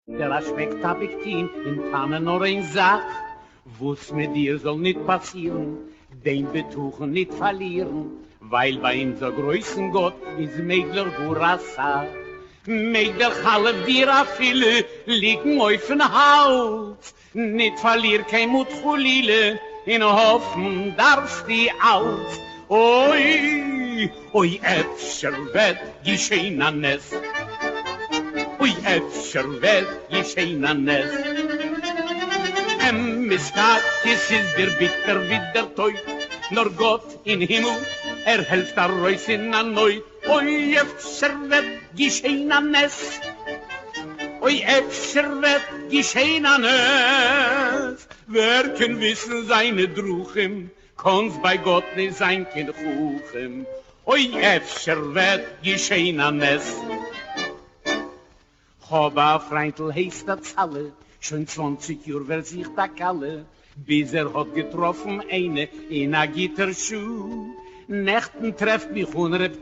Der schmeckt hab ich tin in Tannen nur ein Sach, wo's mit dir soll nicht passieren, den Betuchen nicht verlieren, weil bei ihm so größen Gott ist Megler Gurasa. Megler Halef dir a viele liegen auf den Hals, nicht verlier kein Mut Chulile, in Hoffen darfst die aus. Oi, oi, Äpfel wird geschehen an es. Oi, Äpfel wird geschehen an es. Mistat, es ist der bitter wie der Teut, nur Gott in Himmel, helft der Reus in an Neut. Oi, Äpfel wird geschehen an es. Oi, Äpfel wird geschehen an es. Wer kann wissen seine Druchem, kann's bei Gott nicht sein, kein Kuchem. Oi, Äpfel wird geschehen an es. Choba Freintl heißt der Zalle, schon 20 Uhr wird sich da kalle, bis hat getroffen eine in a Gitterschuh. Nächten trefft mich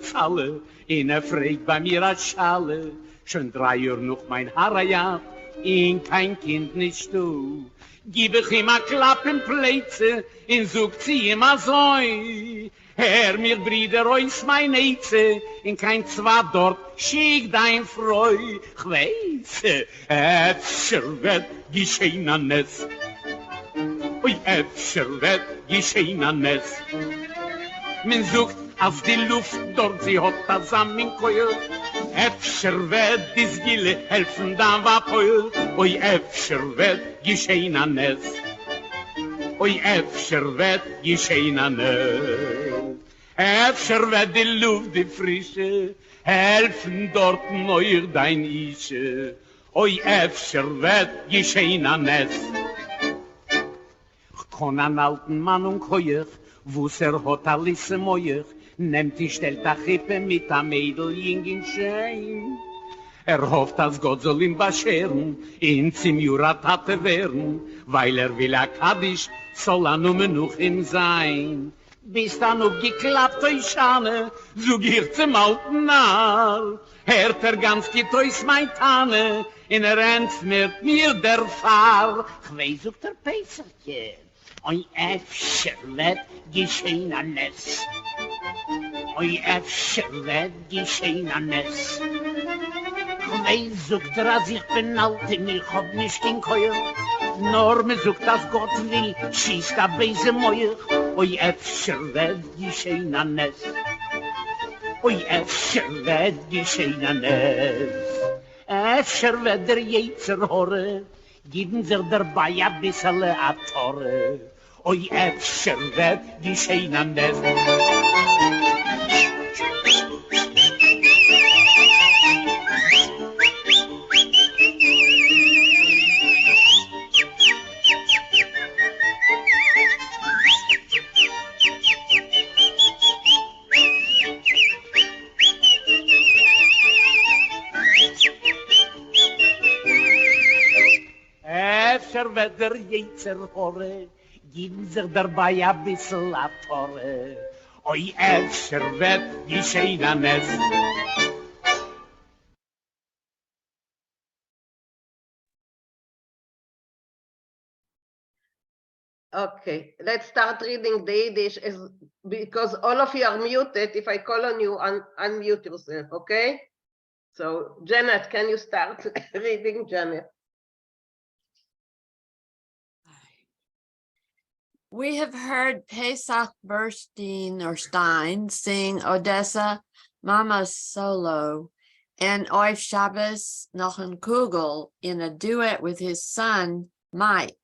Zalle, in a fragt bei mir a Schale, schon 3 Uhr noch mein Harajat, in kein Kind nicht du. Gib ich ihm a Klapp in Plätze, in sucht sie ihm a Zoi. Herr, mir Brüder, ois mein Eize, in kein Zwar dort, schick dein Freu. Ich weiß, Äpfel wird geschehen an es. Ui, Äpfel wird geschehen an es. Man sucht auf die Luft, dort sie hat das Samenkeuer. Äpfel wird dies Gille helfen, da war Peuer. Ui, Äpfel wird geschehen an es. Oi, Äpfel wird geschehen an es. Äpfel wird die Luft, die Frische, helfen dort neuer dein Ische. Oi, Äpfel wird geschehen an es. Ich kann an alten Mann und Keuer, wo's hat Alisse Meuer, nehmt die stellt a Chippe mit a Mädel jingen Schein. Hofft, dass Gott soll ihm bescheren, in zum Juratate werden, weil will a Kaddisch, soll Nummer noch ihm sein. Bis dann noch geklappt euch Schane, so gier zum alten Narr. Ganz geht euch mein Tanne, in entfährt mir der Fahr. Ich weiß auch der Peserchen, oi Äpfel wird geschehen an es. Oi Äpfel wird geschehen an es. Ich sucht als ich bin alt, ich hab nicht den Keuer. Nur me sucht, dass Gott will, schießt a Beise Meuer. Oi, Äpfel wird geschehen an es. Oi, Äpfel wird geschehen an es. Äpfel wird der Jetzer horre, geben sich dabei a bissele a Torre. Oi, Äpfel wird geschehen an es. Wird der Jetzer horre, geben sich dabei a bissl a Torre. Oi, Äpfel wird geschehen an es. Okay, let's start reading the Yiddish because all of you are muted. If I call on you, unmute yourself, okay? So, Janet, can you start reading, Janet? We have heard Pesach Burstein or Stein sing Odessa Mama Solo and Oif Shabbos Nochen Kugel in a duet with his son, Mike.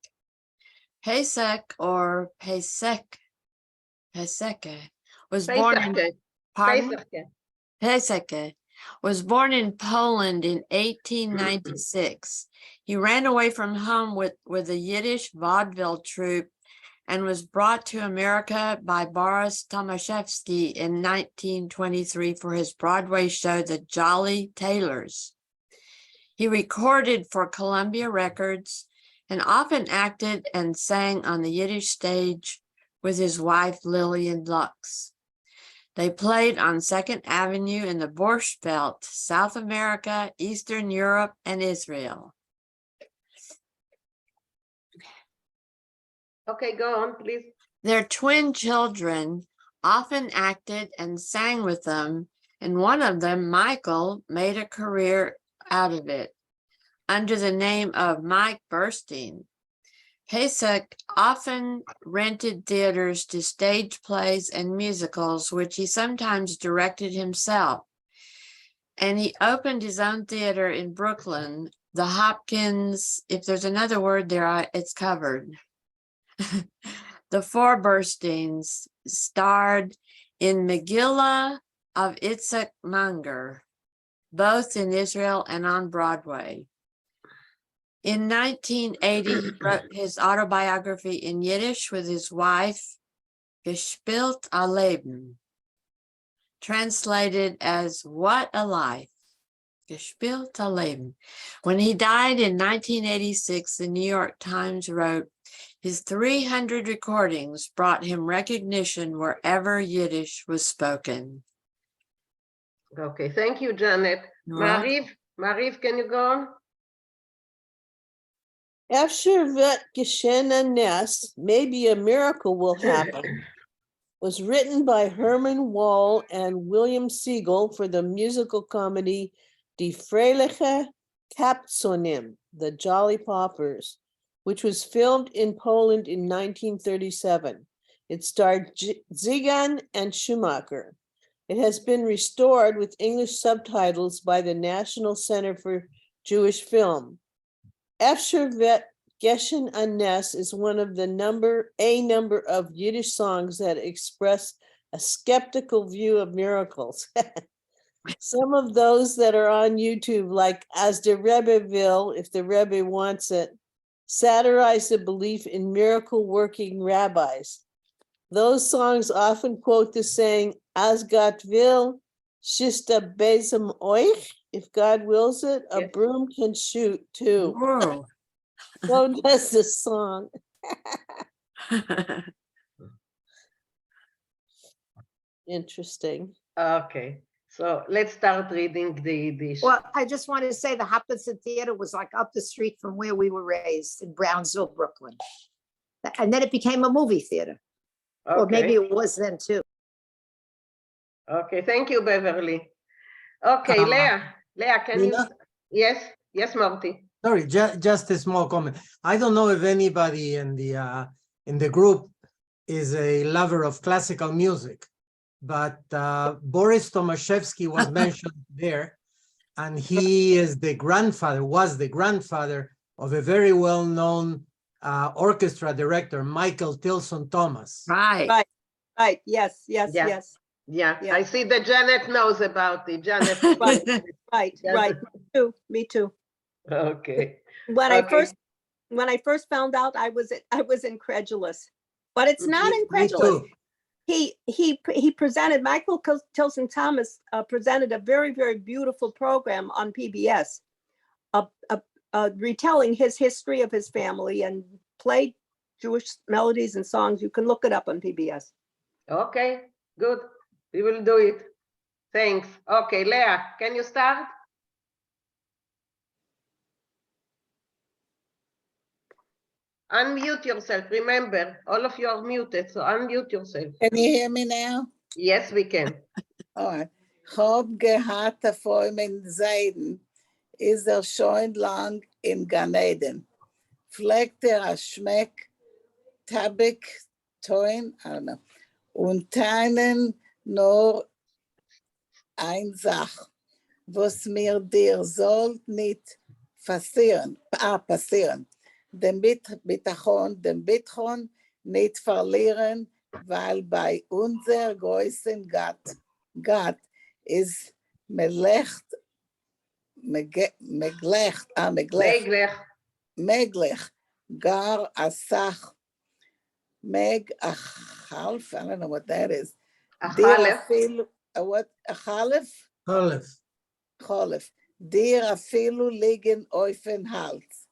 Pesach or Peseke was born in Peseke was born in Poland in 1896. He ran away from home with a Yiddish vaudeville troupe and was brought to America by Boris Tomaszewski in 1923 for his Broadway show, The Jolly Tailors. He recorded for Columbia Records and often acted and sang on the Yiddish stage with his wife, Lillian Lux. They played on 2nd Avenue in the Borscht Belt, South America, Eastern Europe, and Israel. Okay, go on, please. Their twin children often acted and sang with them, and one of them, Michael, made a career out of it under the name of Mike Burstein. Pesach often rented theaters to stage plays and musicals, which he sometimes directed himself. And he opened his own theater in Brooklyn, the Hopkins. If there's another word there, it's covered. The four Bursteins starred in Megillah of Itzhak Manger, both in Israel and on Broadway. In 1980, he wrote his autobiography in Yiddish with his wife, Gespielt a Leben, translated as What a Life. Gespielt a Leben. When he died in 1986, the New York Times wrote, his 300 recordings brought him recognition wherever Yiddish was spoken. Okay, thank you, Janet. Well, Mariv, can you go on? After vet Geshena Ness, maybe a miracle will happen, was written by Herman Wall and William Siegel for the musical comedy Die Freiliche Kapzonim, The Jolly Paupers, which was filmed in Poland in 1937. It starred Zigan and Schumacher. It has been restored with English subtitles by the National Center for Jewish Film. Efsher vet Geshen Anes is one of the number of Yiddish songs that express a skeptical view of miracles. Some of those that are on YouTube, like As the Rebbe Will, If the Rebbe Wants It, satirize the belief in miracle-working rabbis. Those songs often quote the saying, As Gott will, shista bezem euch. If God wills it, a Yes. broom can shoot too. whoa. So does the song. Interesting. Okay, so let's start reading the Yiddish. Well, I just wanted to say the Hopkinson Theater was like up the street from where we were raised in Brownsville, Brooklyn. And then it became a movie theater, or maybe Okay, it was then too. okay, thank you, Beverly. Okay, Leah, can you? Nina? Yes, Marty. Sorry, just a small comment. I don't know if anybody in the group is a lover of classical music, but Boris Tomaszewski was mentioned there, and he is was the grandfather of a very well-known orchestra director, Michael Tilson Thomas. Right. Right, yes, yes, Yeah. yes, Yeah, Yeah. I see that Janet knows about it. Janet. right, Yes. right, me too. Okay, When Okay. I first found out, I was incredulous, but it's not Me incredulous. too. He presented, Michael Tilson Thomas presented a very, very beautiful program on PBS, retelling his history of his family and played Jewish melodies and songs. You can look it up on PBS. okay, good. We will do it. Thanks. Okay, Leah, can you start? Unmute yourself. Remember, all of you are muted, so unmute yourself. Can you hear me now? Yes, we can. All right. Hab gehat vor min Seiden, ist schon lang in Gan Eden. Pflegt a Schmeck, Tabak, Toin, I don't know, und teilen nur ein Sach, was mir dir sollt nicht passieren, dem Bitachon nicht verlieren, weil bei unser größten Gott ist meglecht, gar a Sach, meg a half, I don't know what that is. What a half? Cholef. Dir afilu liegen auf den Hals.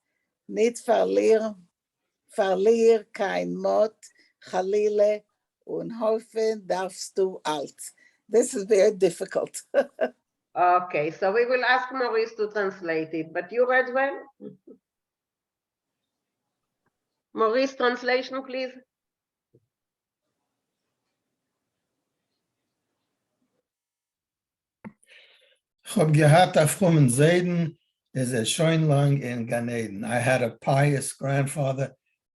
Nicht verlier kein Mot, Chalile, und hoffen darfst du alt. This is very difficult. Okay, so we will ask Maurice to translate it, but you read well? Maurice, translation, please. Ich hab gehad auf frommen Seiden, is a schon lang in Gan Eden. I had a pious grandfather,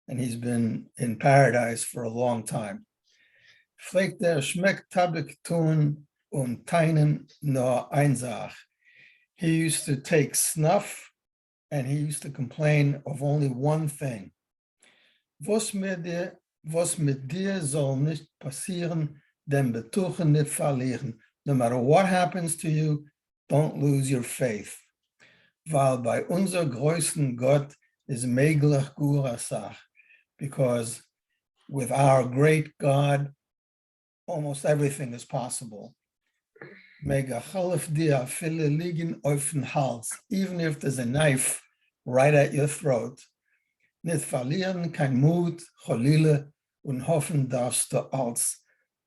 and he's been in paradise for a long time. Pflegt schmeckt tabak tun und teinen nur einsach. He used to take snuff, and he used to complain of only one thing. Was mit dir soll nicht passieren, den Betuchen nicht verlieren. No matter what happens to you, don't lose your faith. Weil bei unser größten Gott is meglich gura sach. Because with our great God, almost everything is possible. Mega chalif dia fille liegen auf den Hals, even if there's a knife right at your throat. Nicht verlieren kein Mut, cholile, und hoffen darfst du als.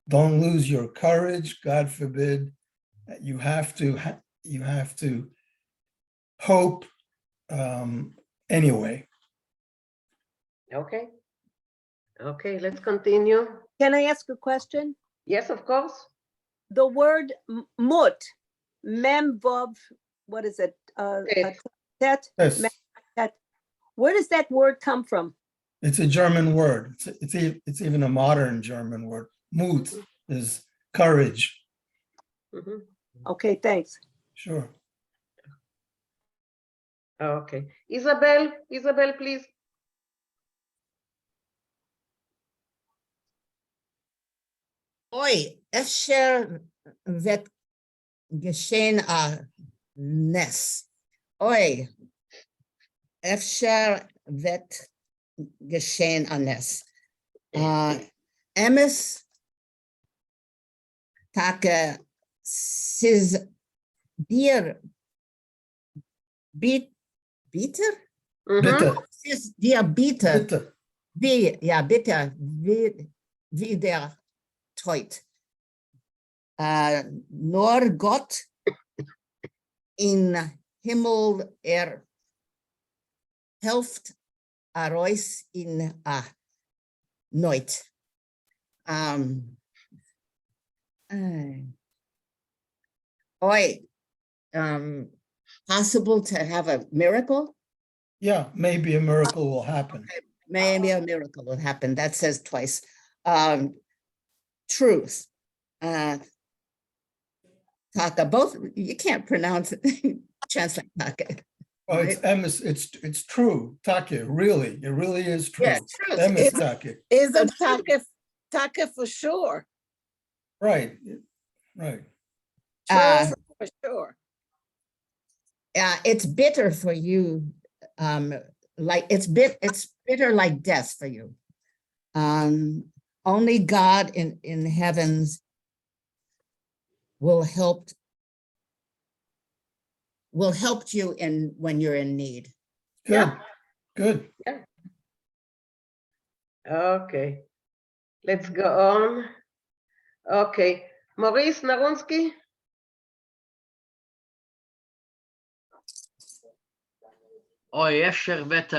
Don't lose your courage, God forbid. You have to hope anyway. Okay. Okay, let's continue. Can I ask a question? Yes, of course. The word mut, mem vav, what is it? Tet, Yes, mem, tet. Where does that word come from? it's a German word. It's even a modern German word. Mut is courage. Mhm. Okay, thanks. Sure. Okay. Isabel, please. Oi, אפשר ות geschehen a ness. Oi, אפשר vet geschehen a ness. Emes take siz dir bitter? Mhm. Bitte, Siz dir bitter. bitte. Wie der Teut. Nur Gott in Himmel helft arois in a noit. Possible to have a miracle? Yeah, maybe a miracle will happen. Maybe a miracle will happen. That says twice. Truth. Taka, both, you can't pronounce it. Translate Taka. Oh, it's emes. It's true. Take, really, it really is true. Yes, truth. Emes take. Isn't taka for sure? Right, right. True for sure. It's bitter for you. Like it's bitter like death for you. Only God in heavens will help you when you're in need. Good, Yeah. good. Yeah. Okay. Let's go on. Okay. Maurice Naronsky. Oi, אפשר ות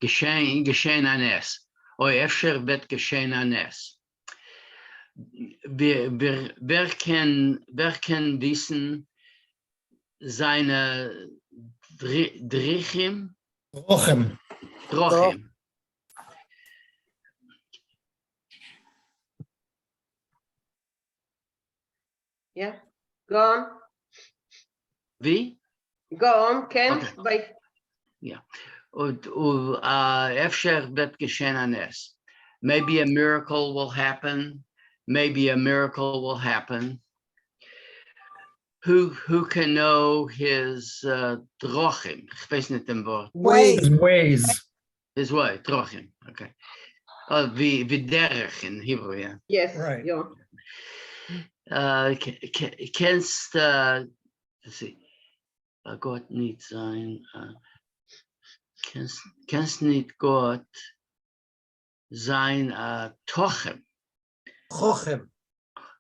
geschehen הנס. Oi, אפשר ות geschehen הנס. Wer kann wissen seine Drichim? Rochem. Drochim. Yeah. Go on. Wie? Go on. Can't Okay. by. אפשר ות geschehen הנס. Maybe a miracle will happen. Maybe a miracle will happen. Who can know his drochim? Ich weiß nicht dem Wort. Ways. His way, drochim. Okay. Wie derech in Hebrew, yeah. Yes. Right. Yeah. Kennst, let's see, Gott nicht sein, kennst nicht Gott sein Tochem? Chochem.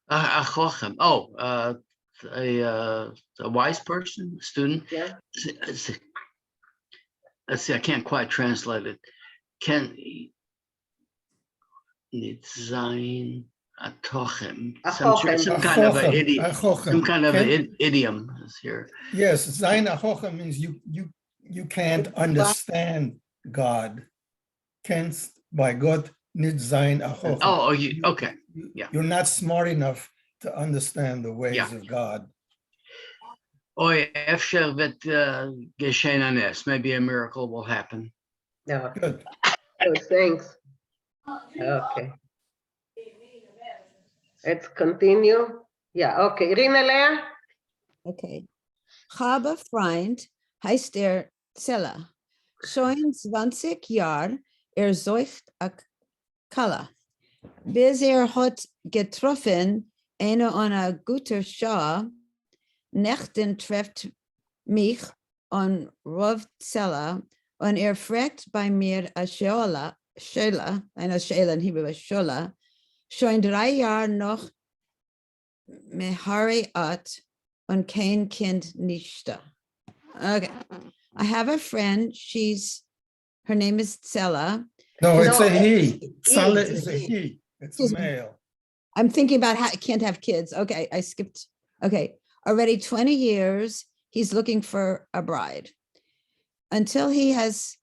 Chochem. Oh, a wise person, student. Yeah. let's see, I can't quite translate it. Can nit sein a tochem. Some kind of an idiom. Some kind of an idiom is here. Yes, sein achochem means you can't understand God. Kennst by God nit sein achochem. Oh, okay. Yeah. You're not smart enough to understand the ways of God. Oy, efsher vet geschehen anes. Maybe a miracle will happen. No. Good. Good, thanks. Okay. Let's continue. Yeah, okay. Irina Lea? Okay. Habe Freund heißt Zeller. Schon 20 Jahr sucht a Kala. Bis hat getroffen, eine guter Schau, Nächten trefft mich an Rav Zeller und fragt bei mir a Schöla, eine Schöla in Hebrew, Schöla, schon 3 Jahre noch Mehari at und kein Kind nicht da. Okay. I have a friend, her name is Zella. No, it's a he. Tzala is a he. It's a male. I'm thinking about how I can't have kids. Okay, I skipped. Okay, already 20 years, he's looking for a bride. Until he has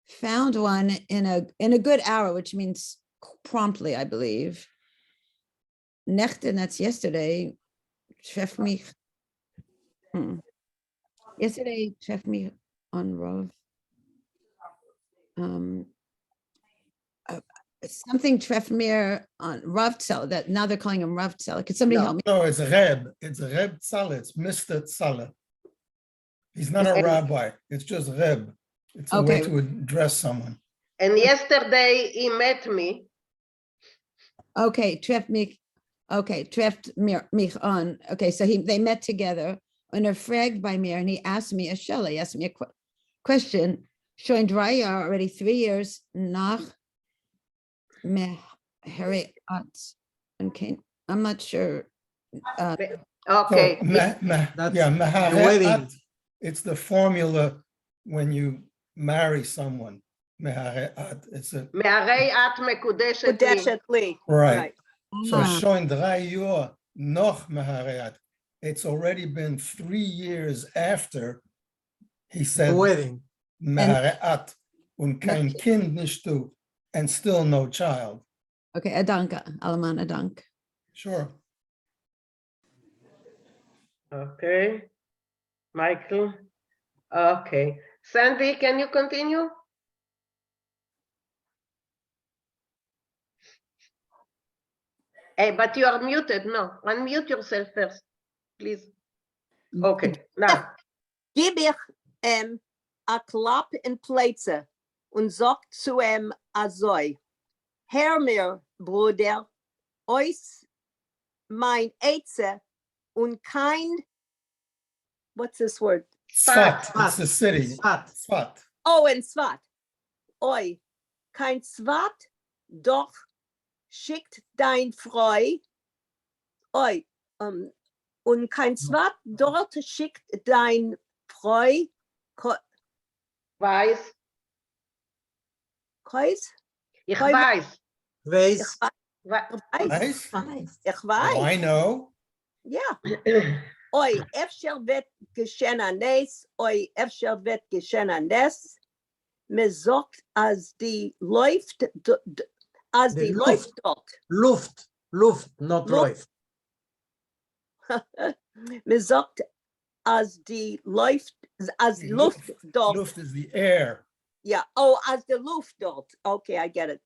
found one in a good hour, which means promptly, I believe. Nechten, that's yesterday, treff mich. Yesterday, treff mich on Rav. Something Trefmir on Rav Tzala, that now they're calling him Rav Tzala. Could somebody help me? No, it's Reb. It's Reb Tzala. It's Mr. Tzala. He's not a rabbi. It's just Reb. It's a way to address someone. And yesterday he met me. Okay, treff mich mich on. Okay, so they met together and fragged by me, and he asked me a shella. He asked me a question. Showing dry already 3 years nach Mehari at and Cain. I'm not sure. Okay. Mehari. It's the formula when you marry someone. Mehari at. It's a Mehari at mekudeshet li. Right. So showing 3 years noch Mehari at. It's already been 3 years after he said the wedding. Mehari'at und kein Kind nicht du, and still no child. Okay, adanka, Alaman adank. Sure. Okay. Michael. Okay. Sandy, can you continue? Hey, but you are muted. No, unmute yourself first, please. Okay, now. Gib ich a Klapp in Plätze und sagt zu azoi, Herr mir, Bruder, ois mein Eitze und kein, what's this word? Svat. It's the city. Svat. Oh, in Svat. Oi, kein Svat, doch schickt dein Freu, oi, und kein Svat, dort schickt dein Freu, Weiß. Kreuz? Ich weiß. Weiß. Ich weiß. Oh, I know. Ja. Oi, efshel vet geschehen anes, oi, efshel vet geschehen anes, me sagt, als die läuft, als die läuft dort. Luft, not läuft. Me sagt, als die läuft, als Luft dort. Luft is the air. Yeah. Oh, as the Luft dort. Okay, I get it.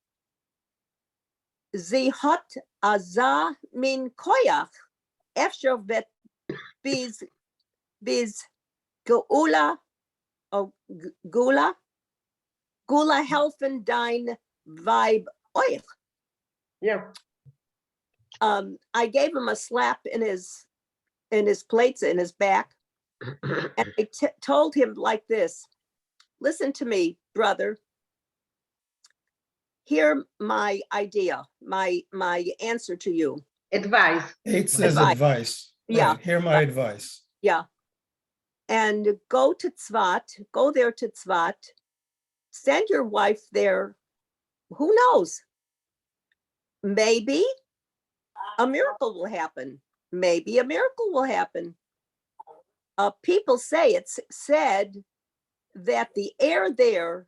Sie hat aza min koyach. Efsher vet bis geula or gula helfen dein Vibe euch. Yeah. I gave him a slap in his plates, in his back. And I told him like this, listen to me, brother. Hear my idea, my answer to you. Advice. It says advice. Yeah. Right. Hear my advice. Yeah. And go there to Tzvat, send your wife there. Who knows? Maybe a miracle will happen. Maybe a miracle will happen. People say, it's said that the air there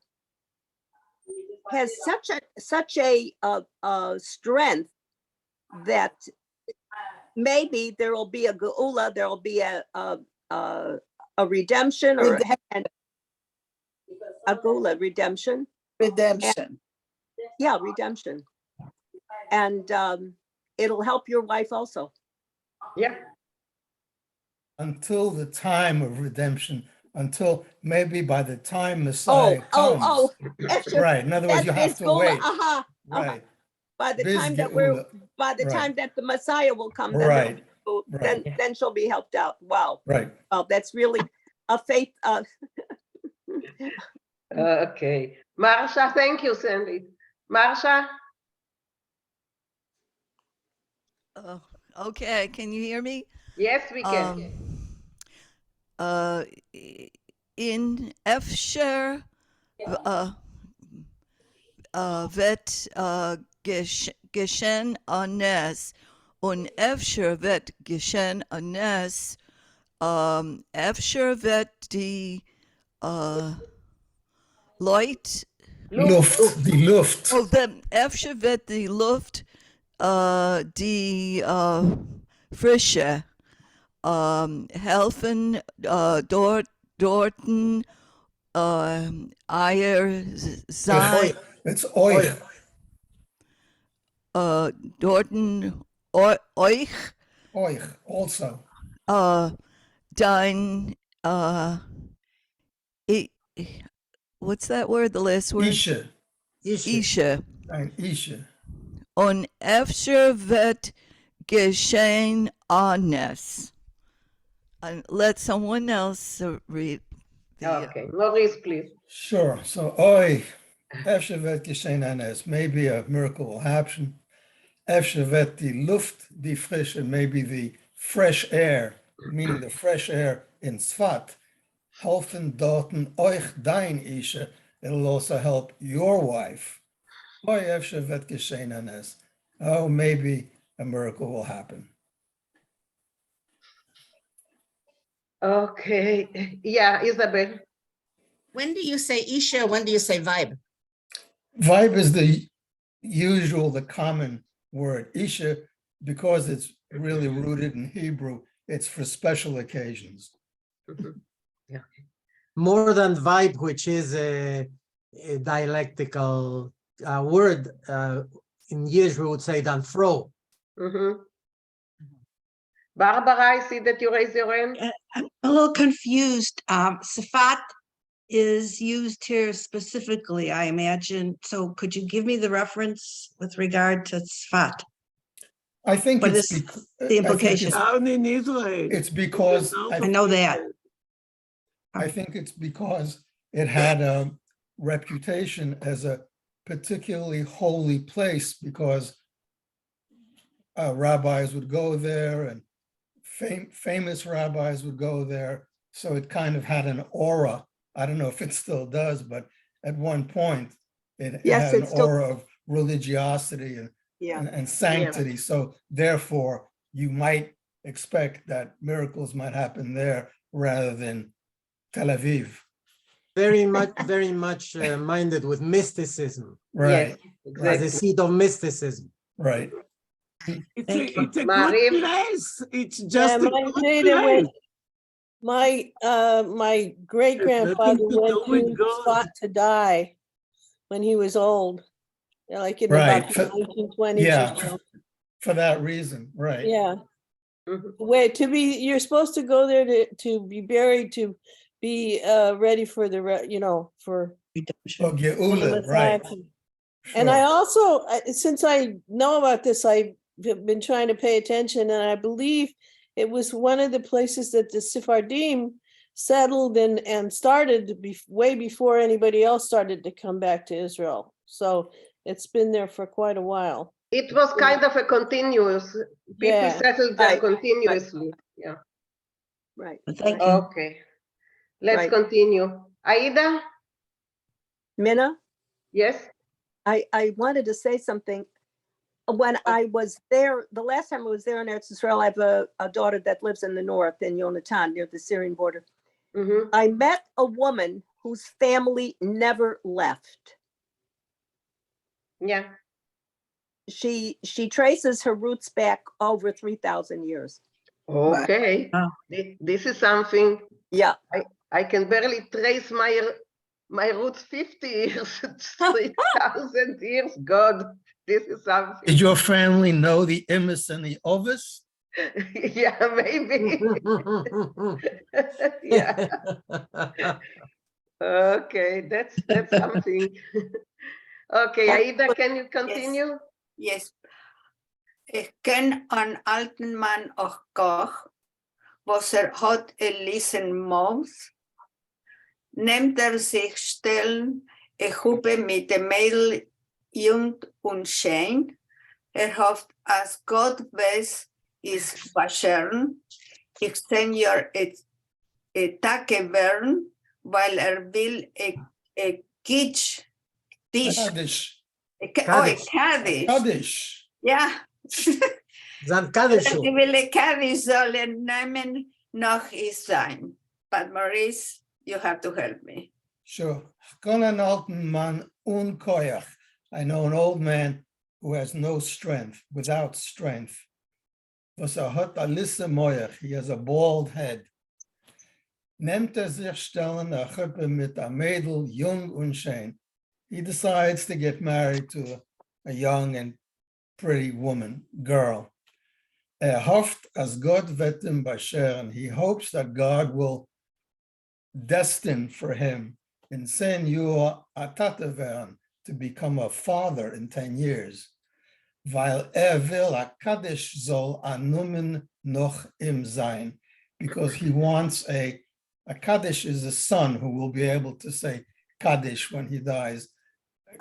has such a strength that maybe there will be a geula, there will be a redemption, or a geula, redemption. Redemption. Yeah, redemption. And it'll help your wife also. Yeah. Until the time of redemption, until maybe by the time Messiah comes. Right. In other words, you have to wait. Right. By the Biz time that geula. by the time that the Messiah will come, Right. then she'll be helped out. Wow. Right. Well, that's really a faith. Okay. Marsha, thank you, Sandy. Marsha? Okay, can you hear me? Yes, we can. In Efsher vet Geshen Anes und Efsher vet Geshen Anes Efsher vet die Leut Luft, die Luft. Oh, the Efsher vet die Luft die Frische helfen dorten Eier sein. It's euch. Dorten euch. Euch also. Dein what's that word? The last word? Isha. Isha. Dein Isha. Und Efsher vet geschehen Anes. And let someone else read. Okay, Maurice, please. Sure. So, oi, Efsher vet geschehen Anes. Maybe a miracle will happen. Efsher vet die Luft, die Frische, maybe the fresh air, meaning the fresh air in Tzfat. Helfen dorten euch dein Isha. It'll also help your wife. Oi, Efsher vet geschehen Anes. Oh, maybe a miracle will happen. Okay. Yeah, Isabel. When do you say Isha? When do you say vibe? Vibe is the usual, the common word. Isha, because it's really rooted in Hebrew, it's for special occasions. Yeah. More than vibe, which is a dialectical word. In Yiddish, we would say than fro. Barbara, I see that you raise your hand. I'm a little confused. Safat is used here specifically, I imagine. So could you give me the reference with regard to Sfat? I think what it's is the implication? It's because I know that. I think it's because it had a reputation as a particularly holy place, because rabbis would go there and famous rabbis would go there. So it kind of had an aura. I don't know if it still does, but at one point it had an aura of religiosity and sanctity. So therefore you might expect that miracles might happen there rather than Tel Aviv. Very much minded with mysticism. Right. Yes, exactly. As a seat of mysticism. Right. It's a good place. It's just a good place. My great grandfather went to Sfat to die when he was old, like in about the 1920s. Yeah, or so. for that reason, right? Yeah. Wait, you're supposed to go there to be buried, to be ready for the for Geula, right? And I also, since I know about this, I've been trying to pay attention, and I believe it was one of the places that the Sephardim settled and started way before anybody else started to come back to Israel. So it's been there for quite a while. It was kind of a continuous, people settled there continuously. Yeah. Right. Thank you. Okay. Let's continue. Aida? Minna, Yes. I wanted to say something. When I was there, the last time I was there in Eretz Israel, I have a daughter that lives in the north in Yonatan near the Syrian border. Mhm. I met a woman whose family never left. Yeah. She traces her roots back over 3,000 years. Okay. This is something. Yeah. I can barely trace my roots 50 years, 3,000 years. God, this is something. Did your family know the Imus and the Ovis? Yeah, maybe. Yeah. Okay, that's something. Okay, Aida, can you continue? Yes. Ik ken een alten man ook koch, was had een lisen mouth. Neemt zich stellen, ik hoop met de Mädel jung und schön. Hofft, als Gott weiß, ist waschern. Ich senior et Tage werden, weil will Kitsch, Kaddish. Kaddish. Ja. Zan Kaddish. Ich will Kaddish sollen nehmen, noch ist sein. But Maurice, you have to help me. Sure. Konan alten man unkoyach. I know an old man who has no strength, without strength. Was hat alissa moyach. He has a bald head. Nimmt sich stellen a chuppe mit a Mädel, jung und schön. He decides to get married to a young and pretty woman, girl. Hofft, as Gott wird ihm bescheren. He hopes that God will destine for him in 10 years a Tate werden, to become a father in 10 years. Weil will a Kaddish soll a Numen noch im sein, because he wants a Kaddish is a son who will be able to say Kaddish when he dies.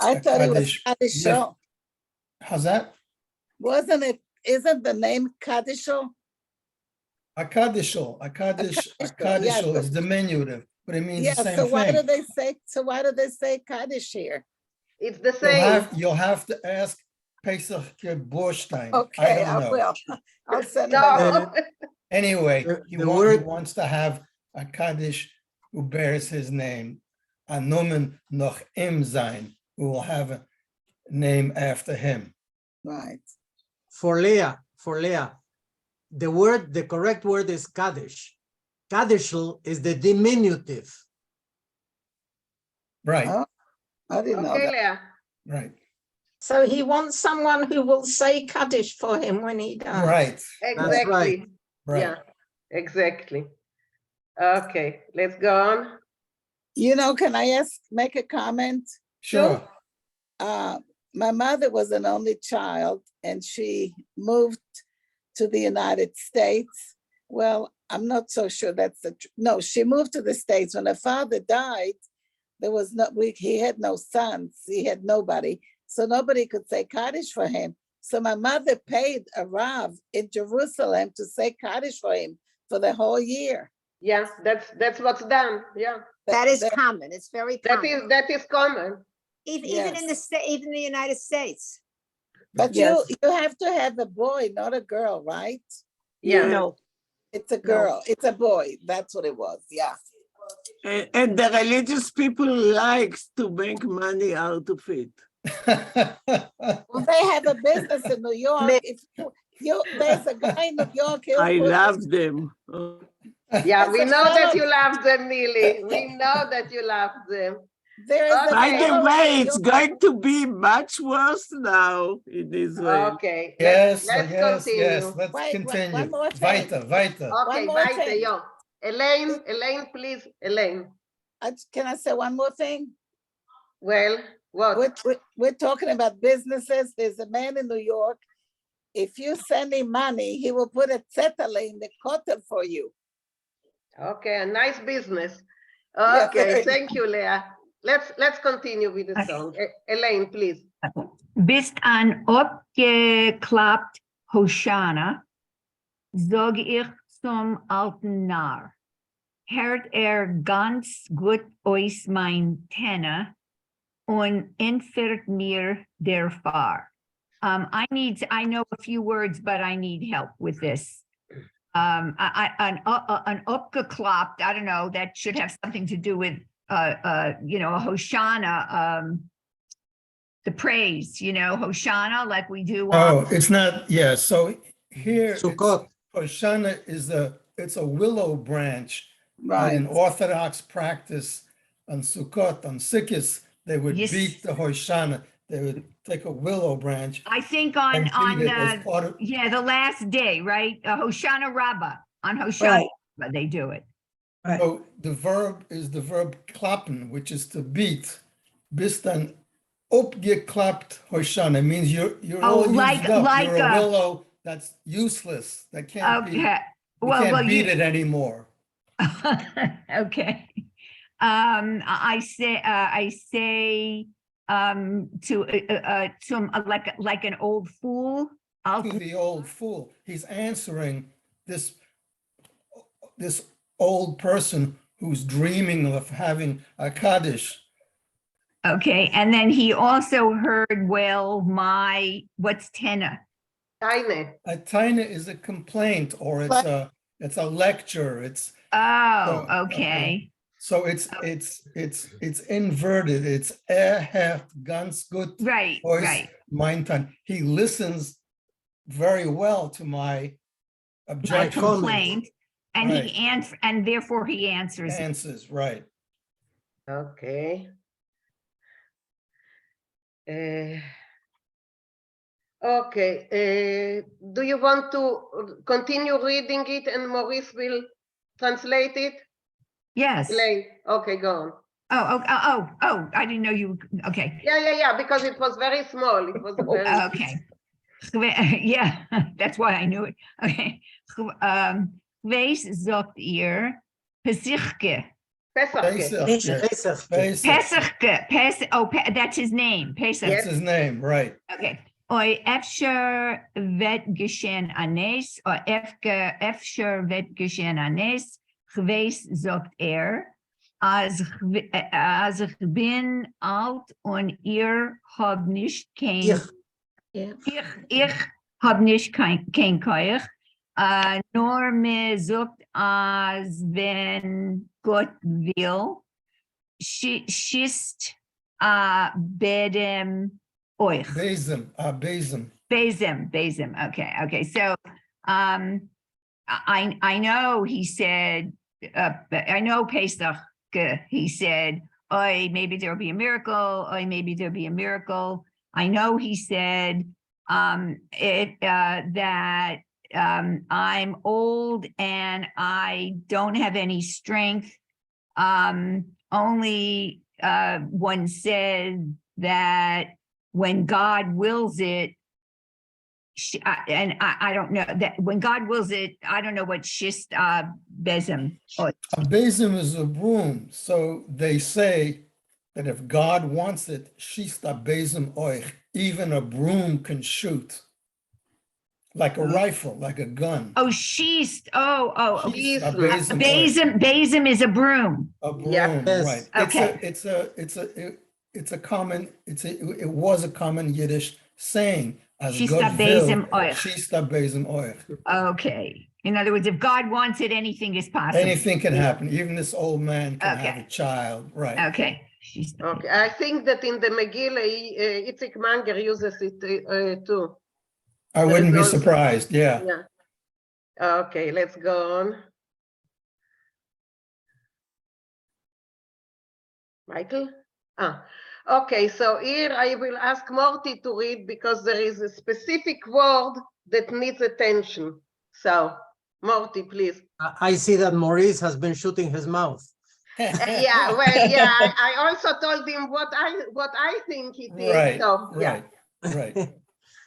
I thought it was Kaddisho. How's that? Wasn't it? Isn't the name Kaddisho? A Kaddishal is diminutive, but it means the same so thing. Why do they say? So why do they say Kaddish here? It's the same. You'll have to ask Pesach Borstein. Okay, I don't know. will. I'll send No. Anyway, he word- wants to have a Kaddish who bears his name, a Nomen noch im sein, who will have a name after him. Right. For Leah, the correct word is Kaddish. Kaddishal is the diminutive. Right. Oh, I didn't know Okay, that. Leah. Right. So he wants someone who will say Kaddish for him when he dies. Right. Exactly. Right. Yeah, exactly. Okay, let's go on. You know, can I make a comment? Sure. My mother was an only child and she moved to the United States. Well, I'm not so sure that's no, she moved to the States. When her father died, there was he had no sons, he had nobody. So nobody could say Kaddish for him. So my mother paid a Rav in Jerusalem to say Kaddish for him for the whole year. Yeah, that's what's done. Yeah. That is common. It's very common. That is common. Even in the United States. But you have to have a boy, not a girl, right? Yeah. No. It's a girl. It's a boy. That's what it was. Yeah. And the religious people likes to make money out of it. Well, they have a business in New York. If there's a guy in New York. I love them. Yeah, we know that you love them, Neely. We know that you love them. By the way, it's going to be much worse now in Israel. Okay. Let's continue. Yes. Let's continue. One more thing. Weiter. Okay, weiter, yo. Elaine, please, Elaine. Can I say one more thing? Well, what? We're talking about businesses. There's a man in New York. If you send him money, he will put a zettel in the cotton for you. Okay, a nice business. Okay, thank you, Leah. Let's continue with the song. Elaine, please. Bist ein abgeklappt Hosanna, sag ich zum alten Narr. Hört ganz gut aus mein Tenor, und entfert mir der Fahr. I know a few words, but I need help with this. An opgeklapt, I don't know, that should have something to do with, a Hoshana, the praise, Hoshana, like we do. Oh, it's not, yeah, so here, Sukkot. Hoshana it's a willow branch. Right. In Orthodox practice on Sukkot, on Sikkis, they would Yes. beat the Hoshana. They would take a willow branch. I think and beat it as part of- the last day, right? Hoshana Rabbah, on Hoshana Right. Rabbah, they do it. Right. So the verb is the verb klappen, which is to beat. Bist dann opgeklappt Hoshana. It means you're all used up. You're a willow that's useless. That can't be. Okay. You can't beat it anymore. Okay. I say to like an old fool. To the old fool. He's answering this old person who's dreaming of having a Kaddish. Okay, and then he also heard, well, what's Tena? Taine. A taina is a complaint, or it's a lecture. It's Okay. So it's inverted. It's hat ganz gut. Right. Mein Tan. He listens very well to my objection. Complaint, and Right. and therefore he answers. Answers, right. Okay. Okay. Do you want to continue reading it and Maurice will translate it? Yes. Elaine. Okay, go on. Oh, I didn't know you, okay. Yeah, because it was very small. It was very... Okay. Yeah, that's why I knew it. Okay. Wees sagt ihr Pesachke. Pesachke. That's his name. Pesach. That's his name, right. Okay. Oi efsher vet geschehen anes, or efsher vet geschehen anes, geweest sagt als ich bin alt und ihr habt nicht kein, ich hab nicht kein Keuch, nur mir sagt, als wenn Gott will, schist bedem euch. Besem. Okay. So, I know he said, I know Pesach, he said, "Oy, maybe there'll be a miracle. Oy, maybe there'll be a miracle." I know he said that I'm old and I don't have any strength. Only one says that when God wills it, and I don't know that when God wills it, I don't know what shist bezem. A bezem is a broom. So they say that if God wants it, shista bezem oich. Even a broom can shoot. Like a rifle, like a gun. Oh, shist. Oh. Bezem Bezem is a broom. A broom, right. Okay. It was a common Yiddish saying. Shista bezem oich. Shista bezem oich. Okay. In other words, if God wants it, anything is possible. Anything can happen. Even this old man can have a child, right? Okay. Okay. I think that in the Megillah, Itzik Manger uses it too. I wouldn't be surprised. Yeah. Okay, let's go on. Michael? Okay, so here I will ask Morty to read because there is a specific word that needs attention. So, Morty, please. I see that Maurice has been shooting his mouth. I also told him what I think it is. Right, so, right.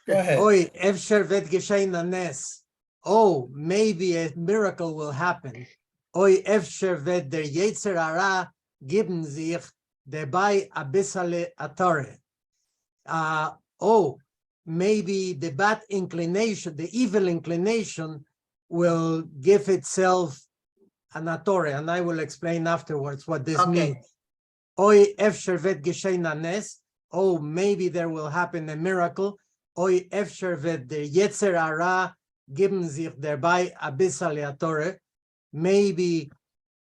Go ahead. Oy, efsher vet geschehen anes. Oh, maybe a miracle will happen. Oy, efsher vet der Yetzer Hara geben sich dabei a bissale atore. Maybe the bad inclination, the evil inclination will give itself an atore, and I will explain afterwards what this means. Oi efsher vet geshein nes. Oh, maybe there will happen a miracle. Oi efsher vet der Yetzer Hara geben sich dabei a bissel Torah. Maybe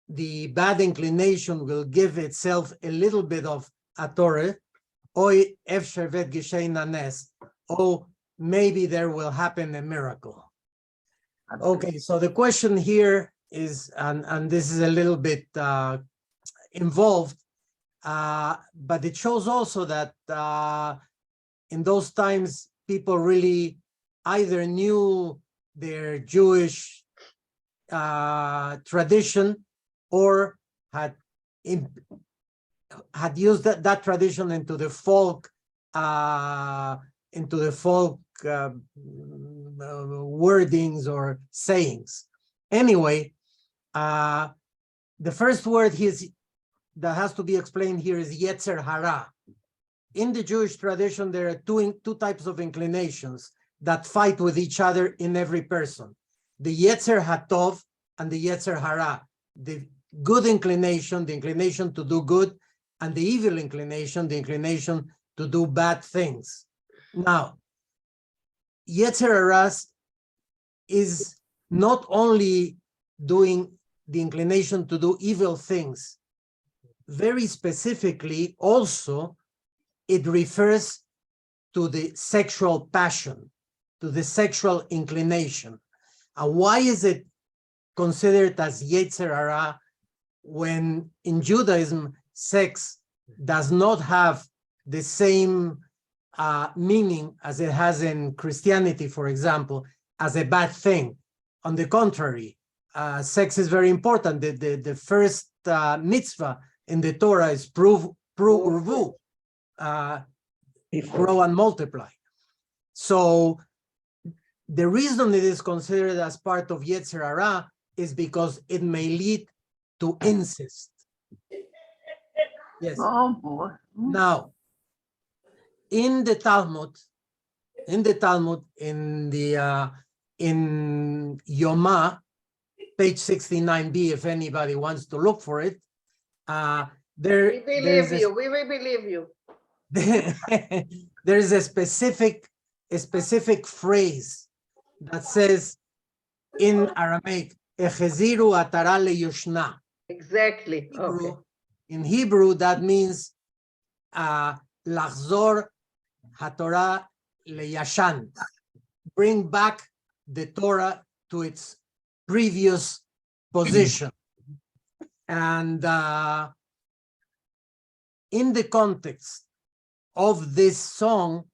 the bad inclination will give itself a little bit of a Torah. Oi efsher vet geshein nes. Oh, maybe there will happen a miracle. Okay, so the question here is, and this is a little bit involved, but it shows also that in those times, people really either knew their Jewish tradition or had used that tradition into the folk wordings or sayings. Anyway, the first word that has to be explained here is Yetzer Hara. In the Jewish tradition, there are two types of inclinations that fight with each other in every person. The Yetzer Hatov and the Yetzer Hara. The good inclination, the inclination to do good, and the evil inclination, the inclination to do bad things. Now, Yetzer Hara is not only doing the inclination to do evil things, very specifically also it refers to the sexual passion, to the sexual inclination. And why is it considered as Yetzer Hara when in Judaism sex does not have the same meaning as it has in Christianity, for example, as a bad thing? On the contrary, sex is very important. The first mitzvah in the Torah is urvu, grow and multiply. So the reason it is considered as part of Yetzer Hara is because it may lead to incest. Yes. Oh boy. Now, in the Talmud, in Yoma, page 69b, if anybody wants to look for it, We believe you. We will believe you. There is a specific phrase that says in Aramaic, "Echeziru atara leyoshna." Exactly. Okay. In Hebrew, that means lachzor haTorah leyashan, bring back the Torah to its previous position. And in the context of this song,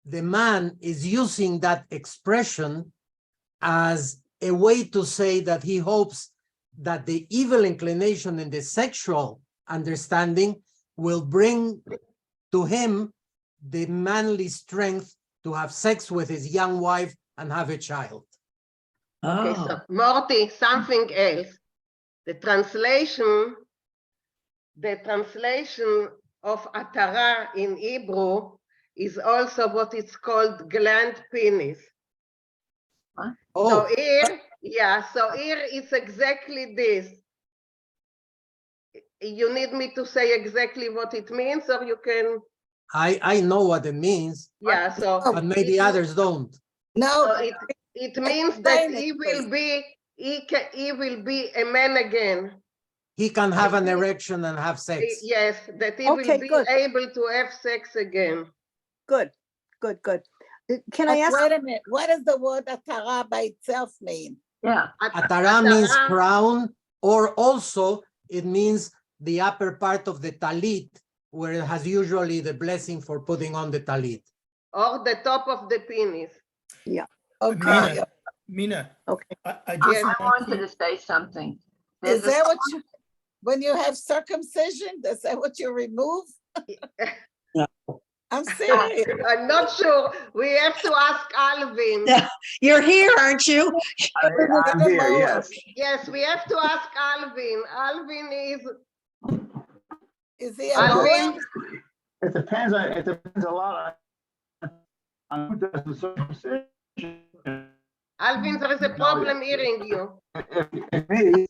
the man is using that expression as a way to say that he hopes that the evil inclination in the sexual understanding will bring to him the manly strength to have sex with his young wife and have a child. Okay, so Morty, something else. The translation of atara in Hebrew is also what it's called gland penis. Oh. So here it's exactly this. You need me to say exactly what it means, or you can? I know what it means. Yeah, so but maybe others don't. No, so it means that he will be a man again. He can have an erection and have sex. Yes, that he will be able to have sex again. Good. Can I ask? Wait a minute. What does the word atara by itself mean? Yeah. Atara means crown, or also it means the upper part of the talit, where it has usually the blessing for putting on the talit. Or the top of the penis. Yeah. Okay. Mina. Okay. I just wanted to say something. Is that what you, when you have circumcision, is that what you remove? I'm serious. I'm not sure. We have to ask Alvin. You're here, aren't you? I'm here, yes. Yes, we have to ask Alvin. Alvin is he Alvin? It depends a lot on who does the circumcision. Alvin, there is a problem hearing you. Me,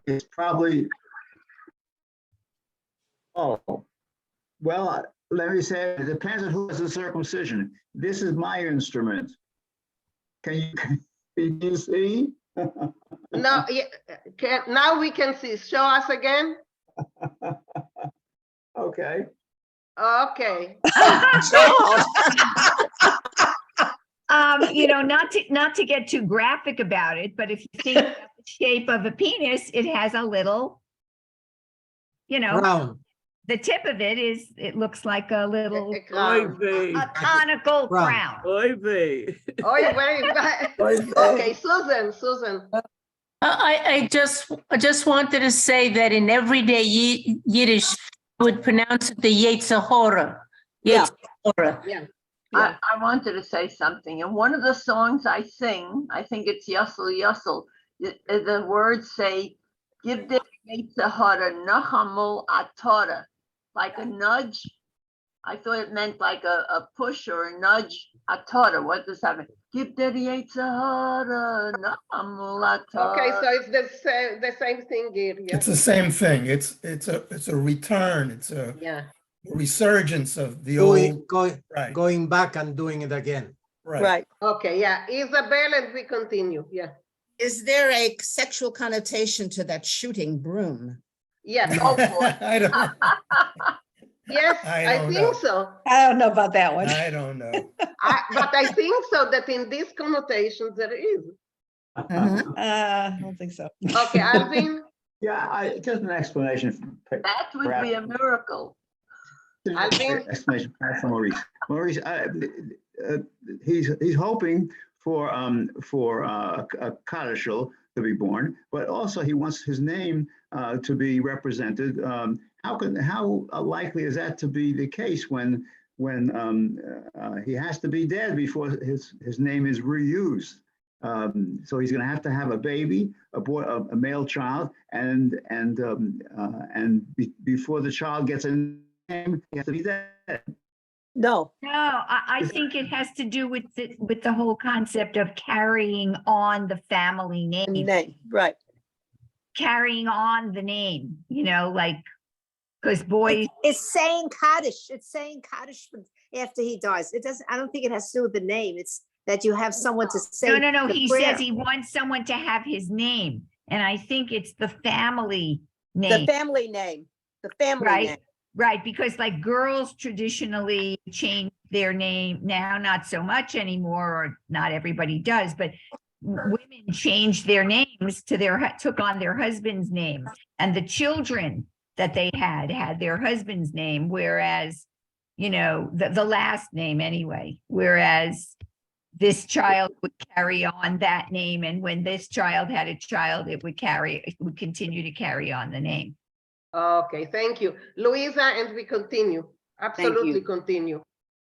it's probably Oh, well, let me say, it depends on who has the circumcision. This is my instrument. Can you see? No, yeah, now we can see. Show us again. Okay. Okay. Not to get too graphic about it, but if you think about the shape of a penis, it has a little, Crown. the tip of it looks like a little A crown. a conical crown. Oy vey. Oy vey. Okay, Susan. I just wanted to say that in everyday Yiddish, I would pronounce it the Yetzirah. Yeah. Yetzirah. Yeah. I wanted to say something. In one of the songs I sing, I think it's Yussel Yussel, the words say, give the Yetzirah nachamul atora, like a nudge. I thought it meant like a push or a nudge. Atora, what does that mean? Give the Yetzirah nachamul atora. Okay, so it's the same thing here. Yeah. It's the same thing. It's a return. It's a resurgence of the old. Going back and doing it again. Right. Okay, yeah. Isabel, and we continue. Yeah. Is there a sexual connotation to that shooting broom? Yes. No, I don't know. Yes, I don't think know. so. I don't know about that one. I don't know. But I think so that in these connotations there is. I don't think so. Okay, Alvin. Yeah, just an explanation. That would be a miracle. Alvin. Explanation for Maurice. Maurice, he's hoping for a Kadishal to be born, but also he wants his name to be represented. How likely is that to be the case when he has to be dead before his name is reused? So he's going to have a baby, a boy, a male child, and before the child gets a name, he has to be dead. No, I think it has to do with the whole concept of carrying on the family name. Right. Carrying on the name, like, because boys. It's saying Kaddish. It's saying Kaddish after he dies. It doesn't. I don't think it has to do with the name. It's that you have someone to say. No. the He prayer. says he wants someone to have his name, and I think it's the family name. The family name. The family right? name. Right, because like girls traditionally change their name now, not so much anymore, or not everybody does, but women changed their names took on their husband's name, and the children that they had their husband's name, whereas, the last name anyway, whereas this child would carry on that name, and when this child had a child, it would continue to carry on the name. Okay, thank you. Luisa, and we continue. Absolutely continue.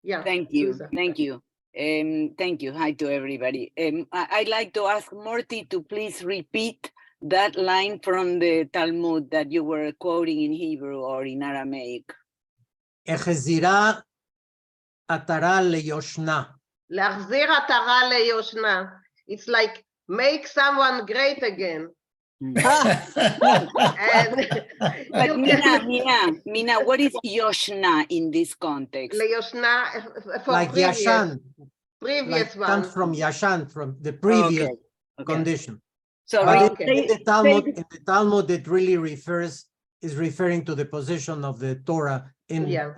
Yeah. Thank you. Luisa. Thank you. Thank you. Hi to everybody. I'd like to ask Morty to please repeat that line from the Talmud that you were quoting in Hebrew or in Aramaic. Echezira atara leyoshna. L'achzir atara leyoshna. It's like make someone great again. But Mina, what is Yoshna in this context? Leyoshna for like previous, Yashan. previous like one. Comes from Yashan, from the previous condition. So but in the Talmud, it really is referring to the position of the Torah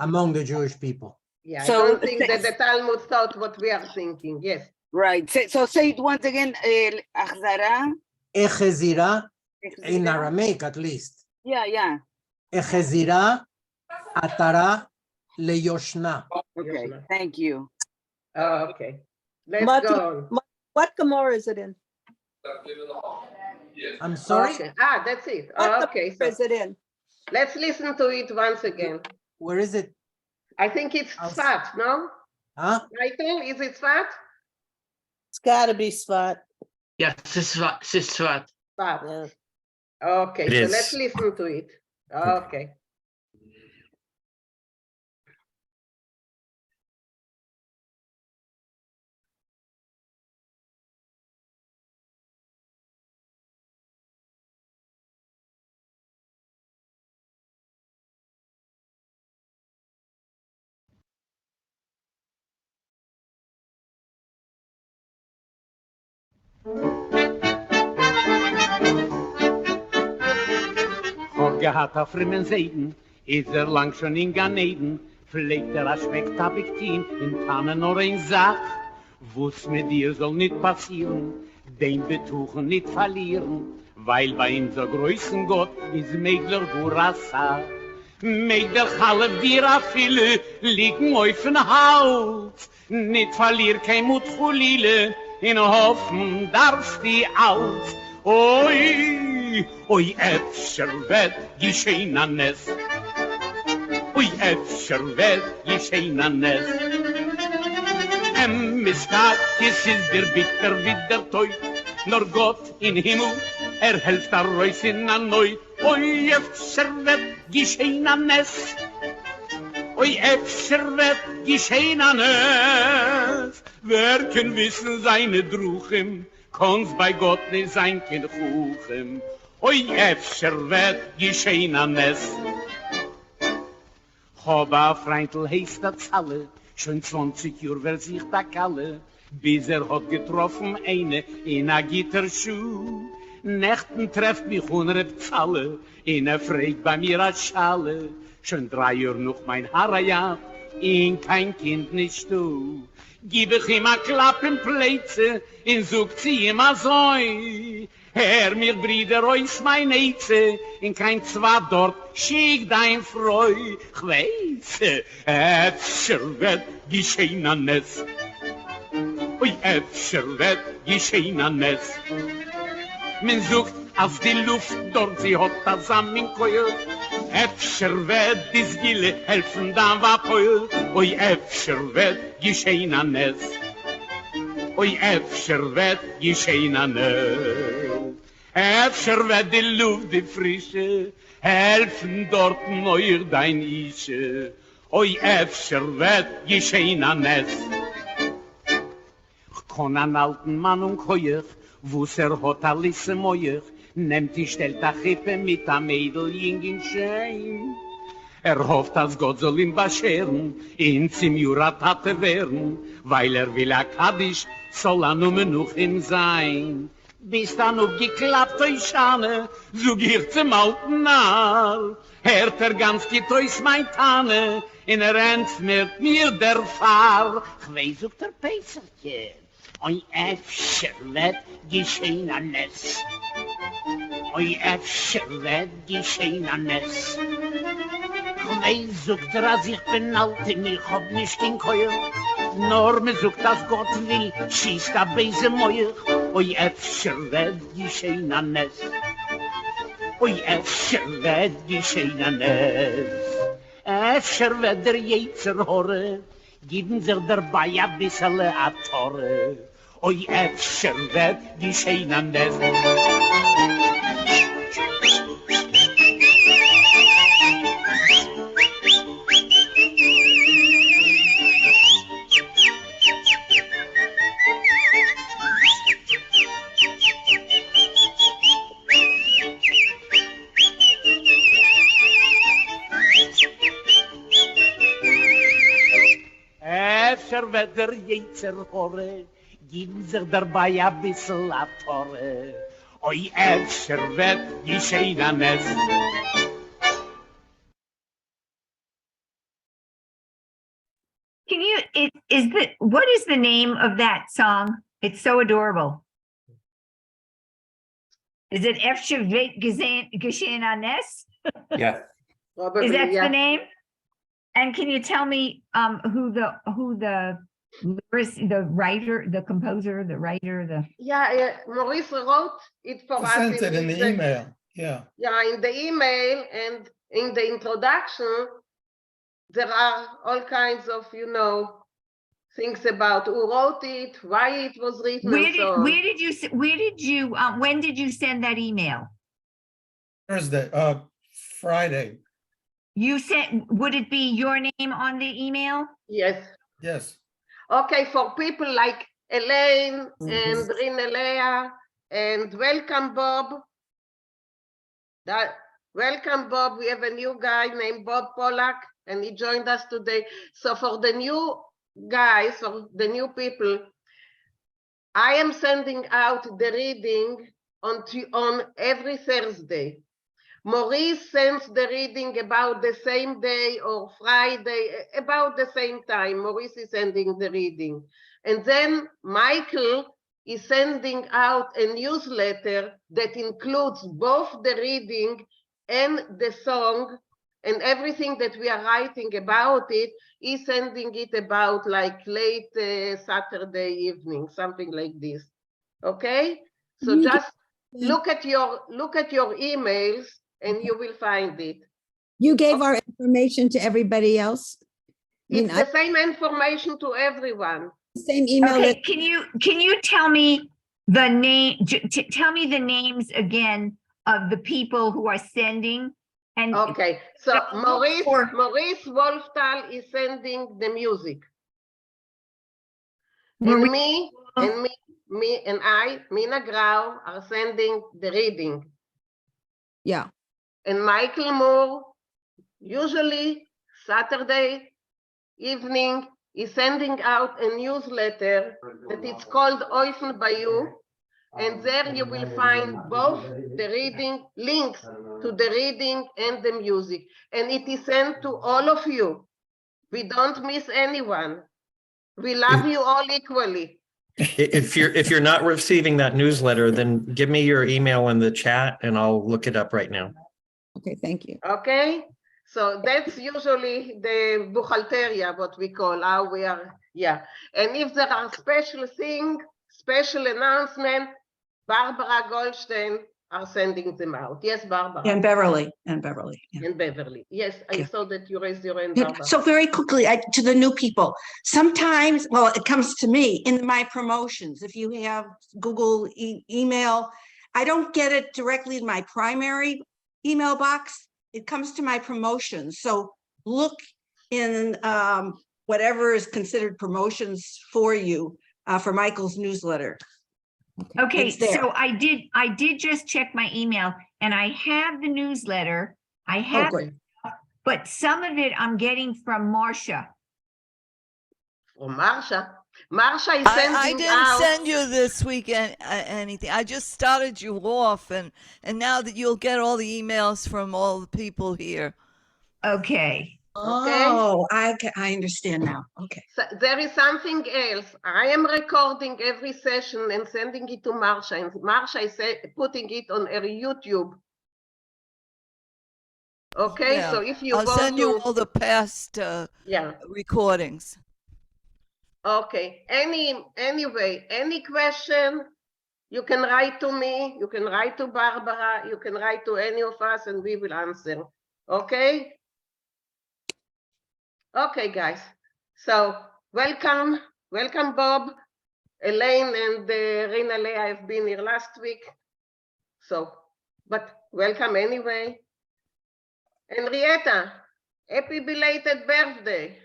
among the Jewish people. Yeah, so, I don't think that the Talmud thought what we are thinking. Yes. Right. So say it once again. Achzara. Echezira, in Aramaic at least. Yeah. Echezira atara leyoshna. Okay, thank you. Okay. Let's go on. What Gemara is it in? I'm sorry? Okay. That's it. Okay. So is it in? Let's listen to it once again. Where is it? I think it's Sfat, no? Huh? Michael, is it Sfat? It's got to be Sfat. Yes, it's Sfat. Sfat. Okay, so let's listen to it. Okay. Hab gehad a frimmen Seiden, ist lang schon in Ganeden, pflegt a schmeckt Appetit in Tannen nur ein Sach, wo's mit dir soll nicht passieren, den Betuchen nicht verlieren, weil bei unser größten Gott ist Megler Gurasa. Megler Halef dir a viele liegen auf den Hals, nicht verlier kein Mut Chulile, in Hoffen darfst die aus. Oi, oi, Äpfel wird geschehen an es. Oi, Äpfel wird geschehen an es. Mistag, es ist der bitter wie der Teut, nur Gott in Himmel, helft der Reus in an Neu. Oi, Äpfel wird geschehen an es. Oi, Äpfel wird geschehen an es. Wer kann wissen seine Druchem, kann's bei Gott nicht sein, kein Kuchen. Oi, Äpfel wird geschehen an es. Hoba Freintl heißt der Zalle, schon 20 Jahre wird sich da kalle, bis hat getroffen eine in a Gitterschuh. Nächten trefft mich 100 Zalle, in a fragt bei mir a Schale, schon 3 Jahre noch mein Harajat, in kein Kind nicht du. Gib ich ihm a Klapp in Plätze, in sucht sie ihm a Zoi. Herr, mir Brüder, euch mein Eize, in kein Zwar dort, schick dein Freu. Ich weiß, Äpfel wird geschehen an es. Ui, Äpfel wird geschehen an es. Man sucht auf die Luft, dort sie hat das Aminkoil. Äpfel wird dies Gille helfen, da war Poil. Ui, Äpfel wird geschehen an es. Ui, Äpfel wird geschehen an es. Äpfel wird die Luft, die Frische, helfen dort neuer dein Ische. Ui, Äpfel wird geschehen an es. Ich kann an alten Mann und Keuch, wo's hat alles Meuch, nehmt die stellt a Chippe mit a Mädel jingen Schein. Hofft, dass Gott soll ihn bescheren, ihn zum Juratate werden, weil will a Kaddisch, soll nur noch ihm sein. Bis dann geklappt euch Schane, so gier zum alten Narr. Hört ganz geht euch mein Tanne, in entfährt mir der Fahr. Ich weiß auch der Peiserchen, oi Äpfel wird geschehen an es. Oi Äpfel wird geschehen an es. Ich weiß auch, dass ich bin alt und ich hab nicht den Keuer. Nur me sucht, dass Gott will, schießt a Beise Meuch. Oi, Äpfel wird geschehen an es. Oi, Äpfel wird geschehen an es. Äpfel wird der Jetzer horre, geben sich dabei a bissele a Torre. Oi, Äpfel wird geschehen an es. Wird der Jetzer horre, geben sich dabei a bissel a Torre. Oi, Äpfel wird geschehen an es. Can you, what is the name of that song? It's so adorable. Is it Äpfel wird geschehen an es? Yeah. Is that the name? And can you tell me who the writer, the composer, the writer, Yeah, Maurice wrote it for us. Sent it in the email. Yeah. Yeah, in the email and in the introduction, there are all kinds of, things about who wrote it, why it was written. When did you send that email? Friday. You sent, would it be your name on the email? Yes. Yes. Okay, for people like Elaine and Rinelea and welcome Bob. Welcome Bob, we have a new guy named Bob Pollack and he joined us today. So for the new guys, for the new people, I am sending out the reading on every Thursday. Maurice sends the reading about the same day or Friday, about the same time. Maurice is sending the reading. And then Michael is sending out a newsletter that includes both the reading and the song and everything that we are writing about it. He's sending it about like late Saturday evening, something like this. Okay? So just look at your emails and you will find it. You gave our information to everybody else? It's the same information to everyone. Same email. Okay, can you tell me the name, tell me the names again of the people who are sending? And okay, so Maurice Wolftal is sending the music. And me and I, Mina Grau, are sending the reading. Yeah. And Michael Moore, usually Saturday evening, is sending out a newsletter that it's called Oifen Bayou. And there you will find both the reading, links to the reading and the music. And it is sent to all of you. We don't miss anyone. We love you all equally. If you're not receiving that newsletter, then give me your email in the chat and I'll look it up right now. Okay, thank you. Okay, so that's usually the buchalteria, what we call, how we are, yeah. And if there are special things, special announcement, Barbara Goldstein are sending them out. Yes, Barbara. And Beverly. Yeah. And Beverly. Yes, I saw that you raised your hand, Yeah, Barbara. so very quickly, to the new people, sometimes, well, it comes to me in my promotions. If you have Google email, I don't get it directly in my primary email box. It comes to my promotions. So look in whatever is considered promotions for you for Michael's newsletter. Okay, so I did just check my email and I have the newsletter. I have, but some of it I'm getting from Marcia. From Marcia? Marcia is sending I didn't send you this weekend anything. I just started you off, and now that you'll get all the emails from all the people here. Okay. Oh, I understand now. Okay. So there is something else. I am recording every session and sending it to Marcia, and Marcia is putting it on her YouTube. Okay, Yeah. so if you I'll go send you to all the past recordings. Okay. Anyway, any question, you can write to me, you can write to Barbara, you can write to any of us, and we will answer. Okay? Okay, guys. So welcome, Bob, Elaine, and Rina Leah have been here last week. So, but welcome anyway. Henrietta, happy belated birthday.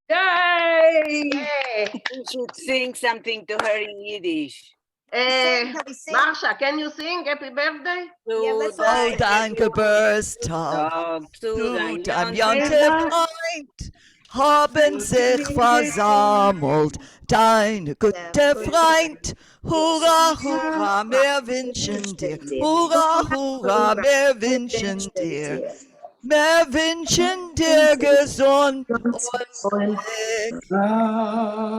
Yay! Yay! You should sing something to her in Yiddish. Marsha, can you sing happy birthday? Oh, dein Geburtstag, zu deinem Jontefreund, haben sich versammelt, deine gute Freund. Hurra, hurra, wir wünschen dir, hurra, hurra, wir wünschen dir. Wir wünschen dir gesund und Glück.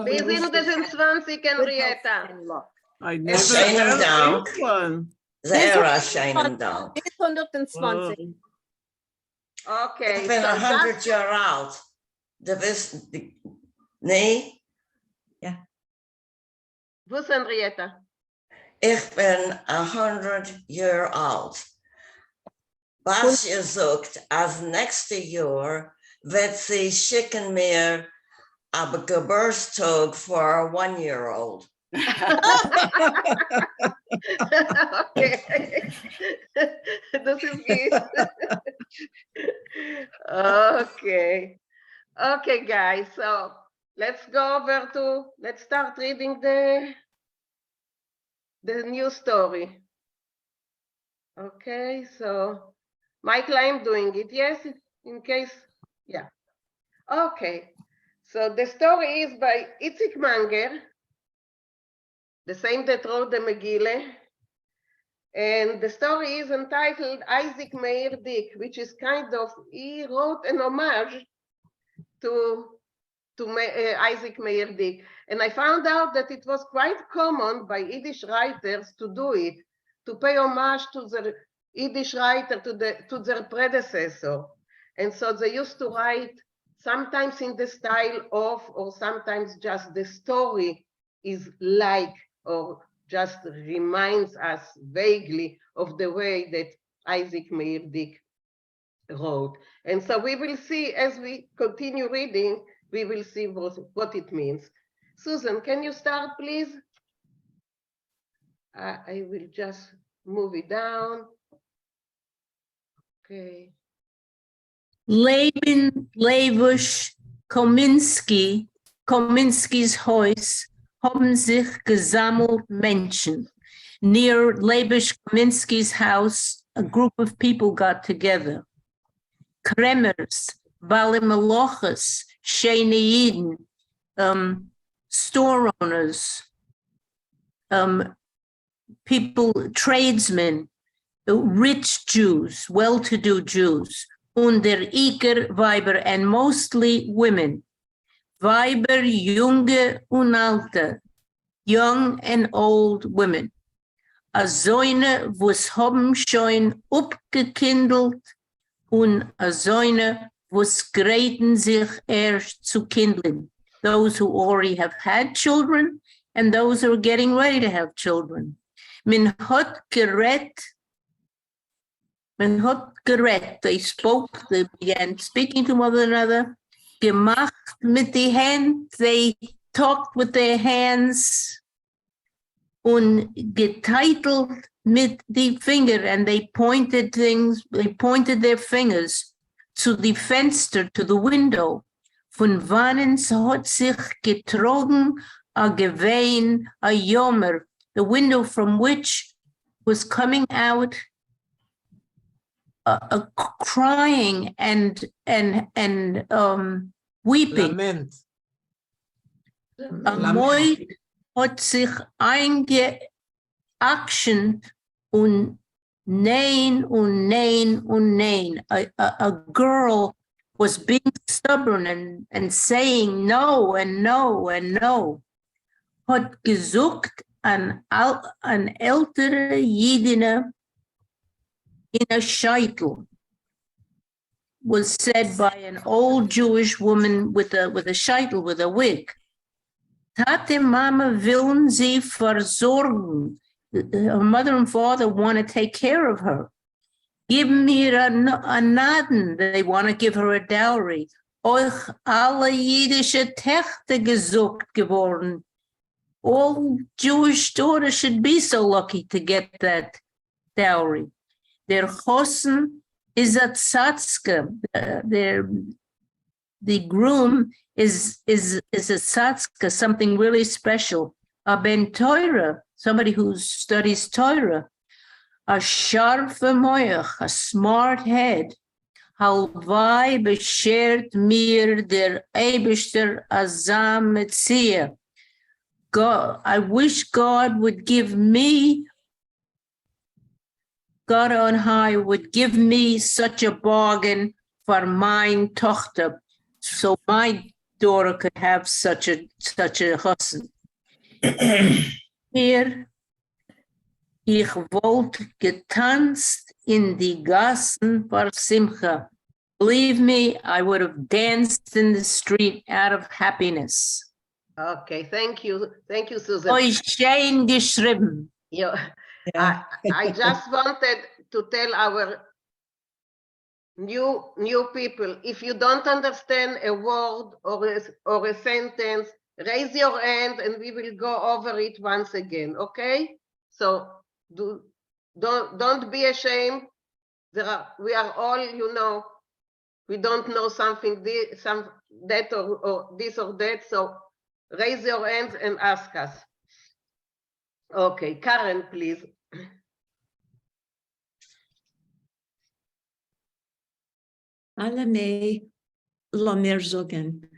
Wir sind es in 20, Henrietta. I En never schönen heard Dank. this one. Sehr schönen Dank. 120. Okay. Ich bin 100 Jahre alt. Du bist, nee? Ja. Wo ist Henrietta? Ich bin 100 Jahre alt. Was ihr sagt, als nächstes Jahr wird sie schicken mir einen Geburtstag für ein One-Year-Old. Okay. Das ist gut. Okay. Okay, guys. So let's start reading the new story. Okay, so Michael, I'm doing it. Yes, in case, yeah. Okay. So the story is by Itzik Manger. the same that wrote the Megillah. And the story is entitled Isaac Meir Dick, which is kind of, he wrote an homage to Isaac Meir Dick. And I found out that it was quite common by Yiddish writers to do it, to pay homage to the Yiddish writer, to their predecessor. And so they used to write sometimes in the style of, or sometimes just the story is like, or just reminds us vaguely of the way that Isaac Meir Dick wrote. And so we will see, as we continue reading, we will see what it means. Susan, can you start, please? I will just move it down. Okay. Laban Levush Kominski's Haus haben sich gesammelt Menschen. Near Lebush Kominski's house, a group of people got together. Kremers, Balimelochas, Sheneiden, store owners, people, tradesmen, rich Jews, well-to-do Jews, und der Iker Weiber, and mostly women. Weiber, junge und alte, young and old women. A Säune, wo's haben schon upgekindelt, und a Säune, wo's gräten sich erst zu kindeln. Those who already have had children, and those who are getting ready to have children. Min hat gerät, they spoke, they began speaking to one another. Gemacht mit die Hand, they talked with their hands. Und getitelt mit die Finger, and they pointed their fingers zu die Fenster, to the window. Von wannen hat sich getrogen a Gewein, a Yomer, the window from which was coming out a crying and weeping. Lament. A Moid hat sich eingeactioned und nein. A girl was being stubborn and saying no and no and no. Hat gesucht an ältere Jidine in a Scheitel, was said by an old Jewish woman with a Scheitel, with a wig. Tate Mama willen sie versorgen. Her mother and father want to take care of her. Give mir a Naden. They want to give her a dowry. Euch alle jüdische Töchter gesucht geworden. All Jewish daughters should be so lucky to get that dowry. Der Chosen is a tzatzke. The groom is a tzatzke, something really special. A ben Torah, somebody who studies Torah. A scharfe moich, a smart head. Halvai beschert mir der Eibishter azam metzia. God, I wish God would give me, God on high would give me such a bargain for mine Tochter, so my daughter could have such a husband. Here, ich wollte getanzt in die Gassen for Simcha. Believe me, I would have danced in the street out of happiness. Okay, thank you, Susan. Euch schön geschrieben. I just wanted to tell our new people, if you don't understand a word or a sentence, raise your hand and we will go over it once again, okay? So don't be ashamed. We are all, we don't know something, that or this or that, so raise your hands and ask us. Okay, Karen, please. Alle mei lo mir zogen.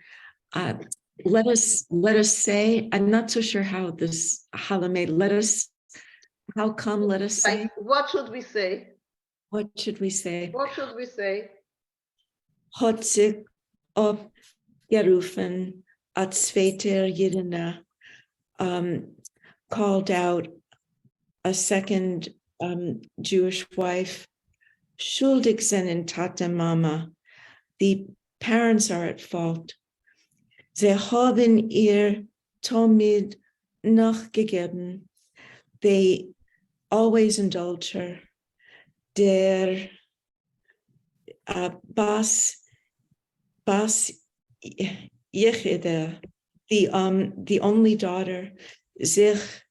let us say, I'm not so sure how this Halamed, how come let us say? Like, what should we say? What should we say? What should we say? Hat sich aufgerufen, als zweiter Yidina, called out a second Jewish wife, schuldig sind Tate Mama. The parents are at fault. Sie haben ihr Tomid nachgegeben. They always indulge her. Der Bas Yechide, the only daughter, sich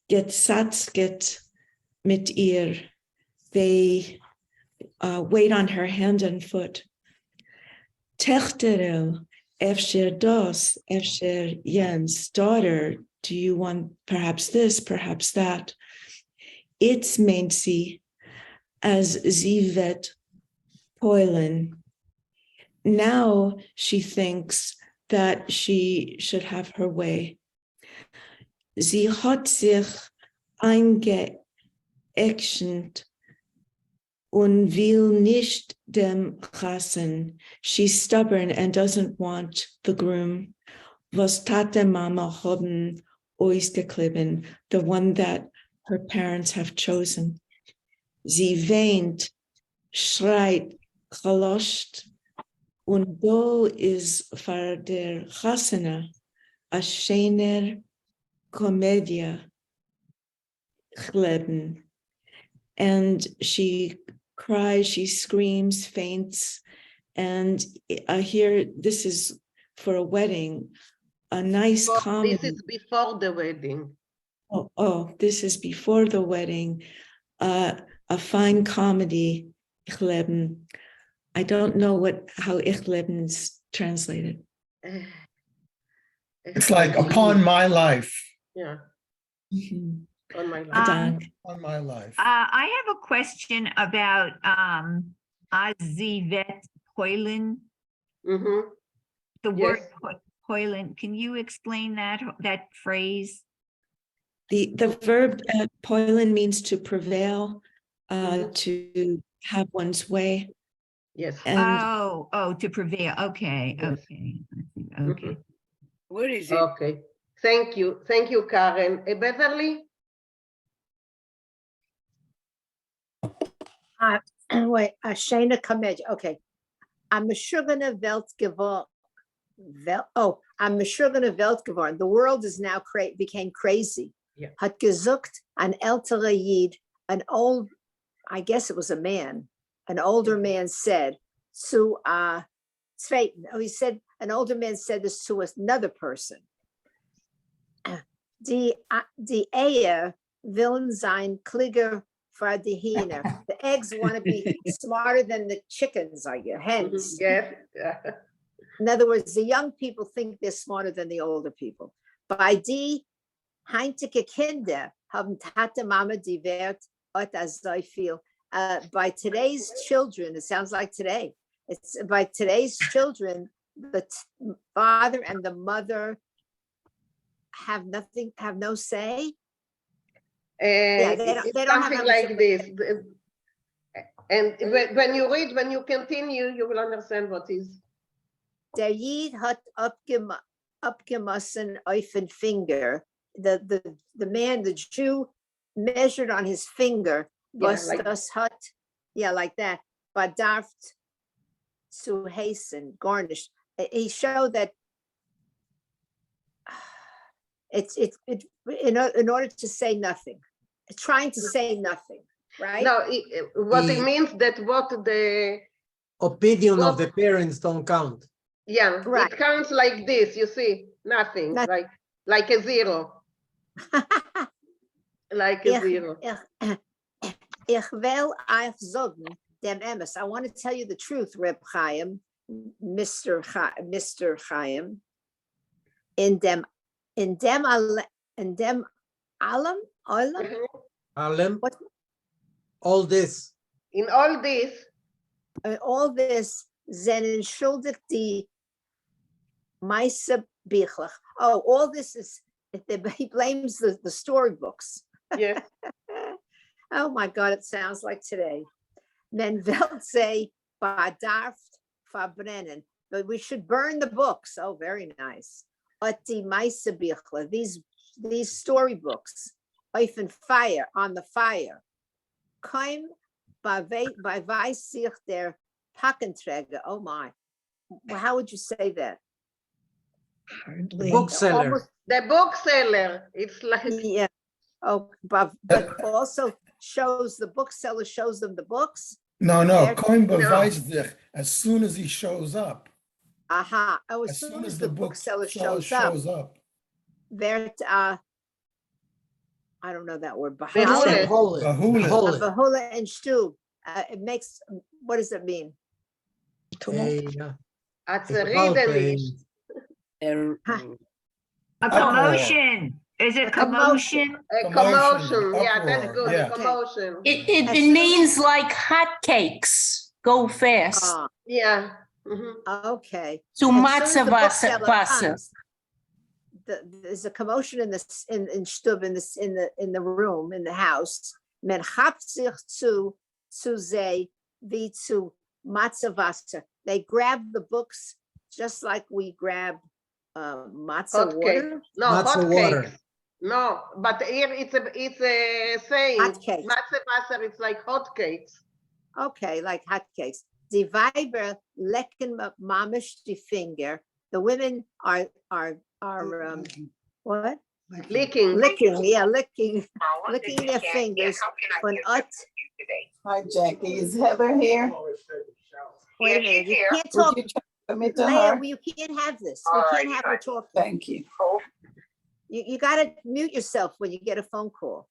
gesatzget mit ihr. They wait on her hand and foot. Techterel, efsher das, efsher Jens, daughter, do you want perhaps this, perhaps that? It's meint sie, as sie wird poilen. Now she thinks that she should have her way. Sie hat sich eingeächtet und will nicht dem Chasen. She's stubborn and doesn't want the groom. Was Tate Mama haben ausgeklebt, the one that her parents have chosen. Sie weint, schreit, geloscht, und do is for der Chasana a scheiner Komödie gleben. And she cries, she screams, faints, and here, this is for a wedding, a nice comedy. This is before the wedding. This is before the wedding, a fine comedy, Ich leben. I don't know how Ich leben is translated. It's like upon my life. Yeah. Mhm. On my life. On my life. I have a question about Azivet Poilin. The word Poilin. Can you explain that phrase? The verb poilin means to prevail, to have one's way. Yes. And to prevail. Okay. Okay. Where is it? Okay. Thank you, Karen. Beverly. Wait, Shana Kamed. Okay. I'm a Shugana Welt geworden. I'm a Shugana Welt geworden. The world is now became crazy. Hat gesucht an älterer Yid, an old, I guess it was a man, an older man said to he said, an older man said this to another person. Die Eier willen sein klüger for die Hühner. The eggs want to be smarter than the chickens, I guess, hens. Yes. In other words, the young people think they're smarter than the older people. Bei die heintige Kinder haben Tate Mama die Wert as I feel. By today's children, it sounds like today. It's by today's children, the father and the mother have no say. They don't have like this. And when you continue, you will understand what is. Der Yid hat abgemessen auf den Finger. The man, the Jew, measured on his finger. Was das hat, like that. Bedarft zu hasten, garnished. He showed that it's in order to say nothing, trying to say nothing, right? No, what it means that what the opinion of the parents don't count. Yeah, right. It counts like this. You see, nothing. Like a zero. Like a zero. Ich will euch sagen, dem Emes. I want to tell you the truth, Reb Chaim, Mr. Chaim. In them Alam. What? All this. In all this. All this, sind entschuldigt die meiste Bichlach. Oh, all this is, he blames the storybooks. Yes. Oh my God, it sounds like today. Men Welt say, "Badarft verbrennen," but we should burn the books. Oh, very nice. Ati Meise Bichle, these storybooks, on fire, on the fire. Keim bei weiß sich der Packenträger. Oh my. Well, how would you say that? The bookseller. The bookseller. It's like, yeah. Oh, but also shows the bookseller shows them the books. No, They're- Koim No. beweist sich as soon as he shows up. Aha. Oh, As soon as the bookseller shows up. They're I don't know that word. Behole. Bahule. Bahula and Stu. It makes, what does it mean? At the reading. A commotion. Is it commotion? A commotion. Yeah, uproar, that's good. yeah. A commotion. It means like hotcakes, go fast. Yeah. Mhm. Okay. Zu As soon as Matze the bookseller Wasser. comes, there's a commotion in this in Stub in the room in the house. Men habt sich zu sei wie zu Matze Wasser. They grab the books just like we grab matzah Hot cake. water. No, Matzah hot water. cakes. No, but here it's a saying. Hot cakes. Matze Wasser, it's like hot cakes. Okay, like hotcakes. Die Weiber lecken mamish die Finger. The women are what? Licking. Licking, yeah, licking their fingers. Von ut. Hi, Jackie. Is Heather here? Wait a minute. You can't Would talk. you transfer me to Leah, her? you can't have this. We can't have her talk. Thank you. You gotta mute yourself when you get a phone call.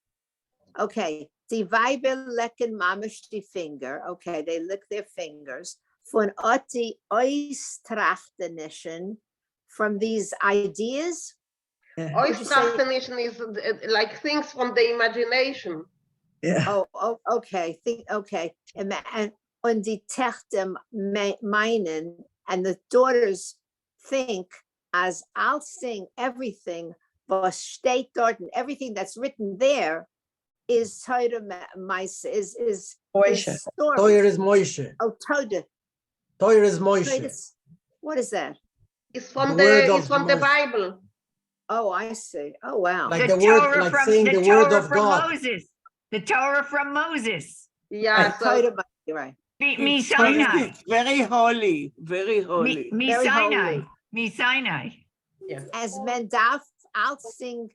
Okay. Die Weiber lecken mamish die Finger. Okay, they lick their fingers. Von ut die Oistrachtenischen, from these ideas. Oistrachtenischen is like things from the imagination. Yeah. Oh, okay. Okay. And die Töchter meinen, and the daughters think, as I'll sing everything, was steht dort, and everything that's written there is Toda Meise, is Moishe. stories. Toyer is Moishe. Oh, Toda. Toyer is Moishe. What is that? It's from The word the of it's from the Moshe. Bible. Oh, I see. Oh, wow. Like the word, like saying the word of God. Moses. The Torah from Moses. Yeah, Toda Meise, you're right. Me Sinai. Very holy, very holy. Me Very Sinai. holy. Me Sinai. Yeah. As men darf, I'll sing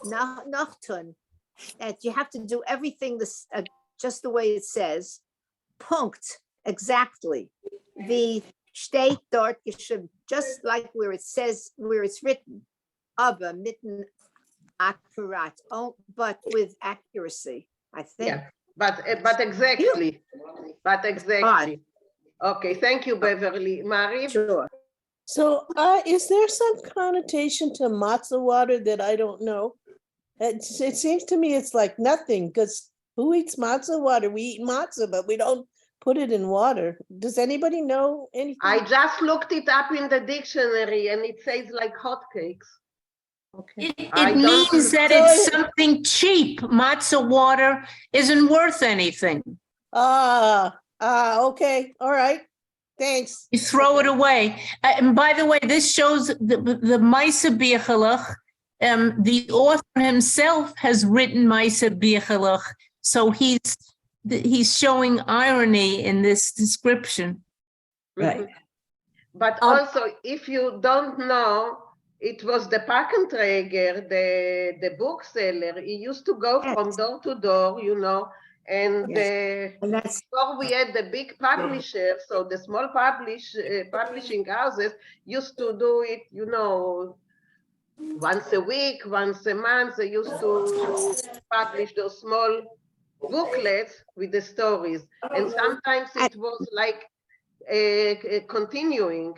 Nachtun, that you have to do everything this just the way it says. Punkt, exactly. The steht dort geschrieben, just like where it says, where it's written. Aber mitten akkurat, but with accuracy, I think. Yeah, but exactly. But exactly. Okay, thank you, Beverly. Marie? Sure. So is there some connotation to matzah water that I don't know? It seems to me it's like nothing, because who eats matzah water? We eat matzah, but we don't put it in water. Does anybody know anything? I just looked it up in the dictionary and it says like hotcakes. Okay. It means that it's something cheap. Matzah water isn't worth anything. Okay. All right. Thanks. You throw it away. And by the way, this shows the Meise Bichelach. The author himself has written Meise Bichelach, so he's showing irony in this description. Right. But also, if you don't know, it was the Packenträger, the bookseller. He used to go from door to door, you know, and before we had the big publisher, so the small publishing houses used to do it, you know, once a week, once a month. They used to publish those small booklets with the stories, and sometimes it was like continuing.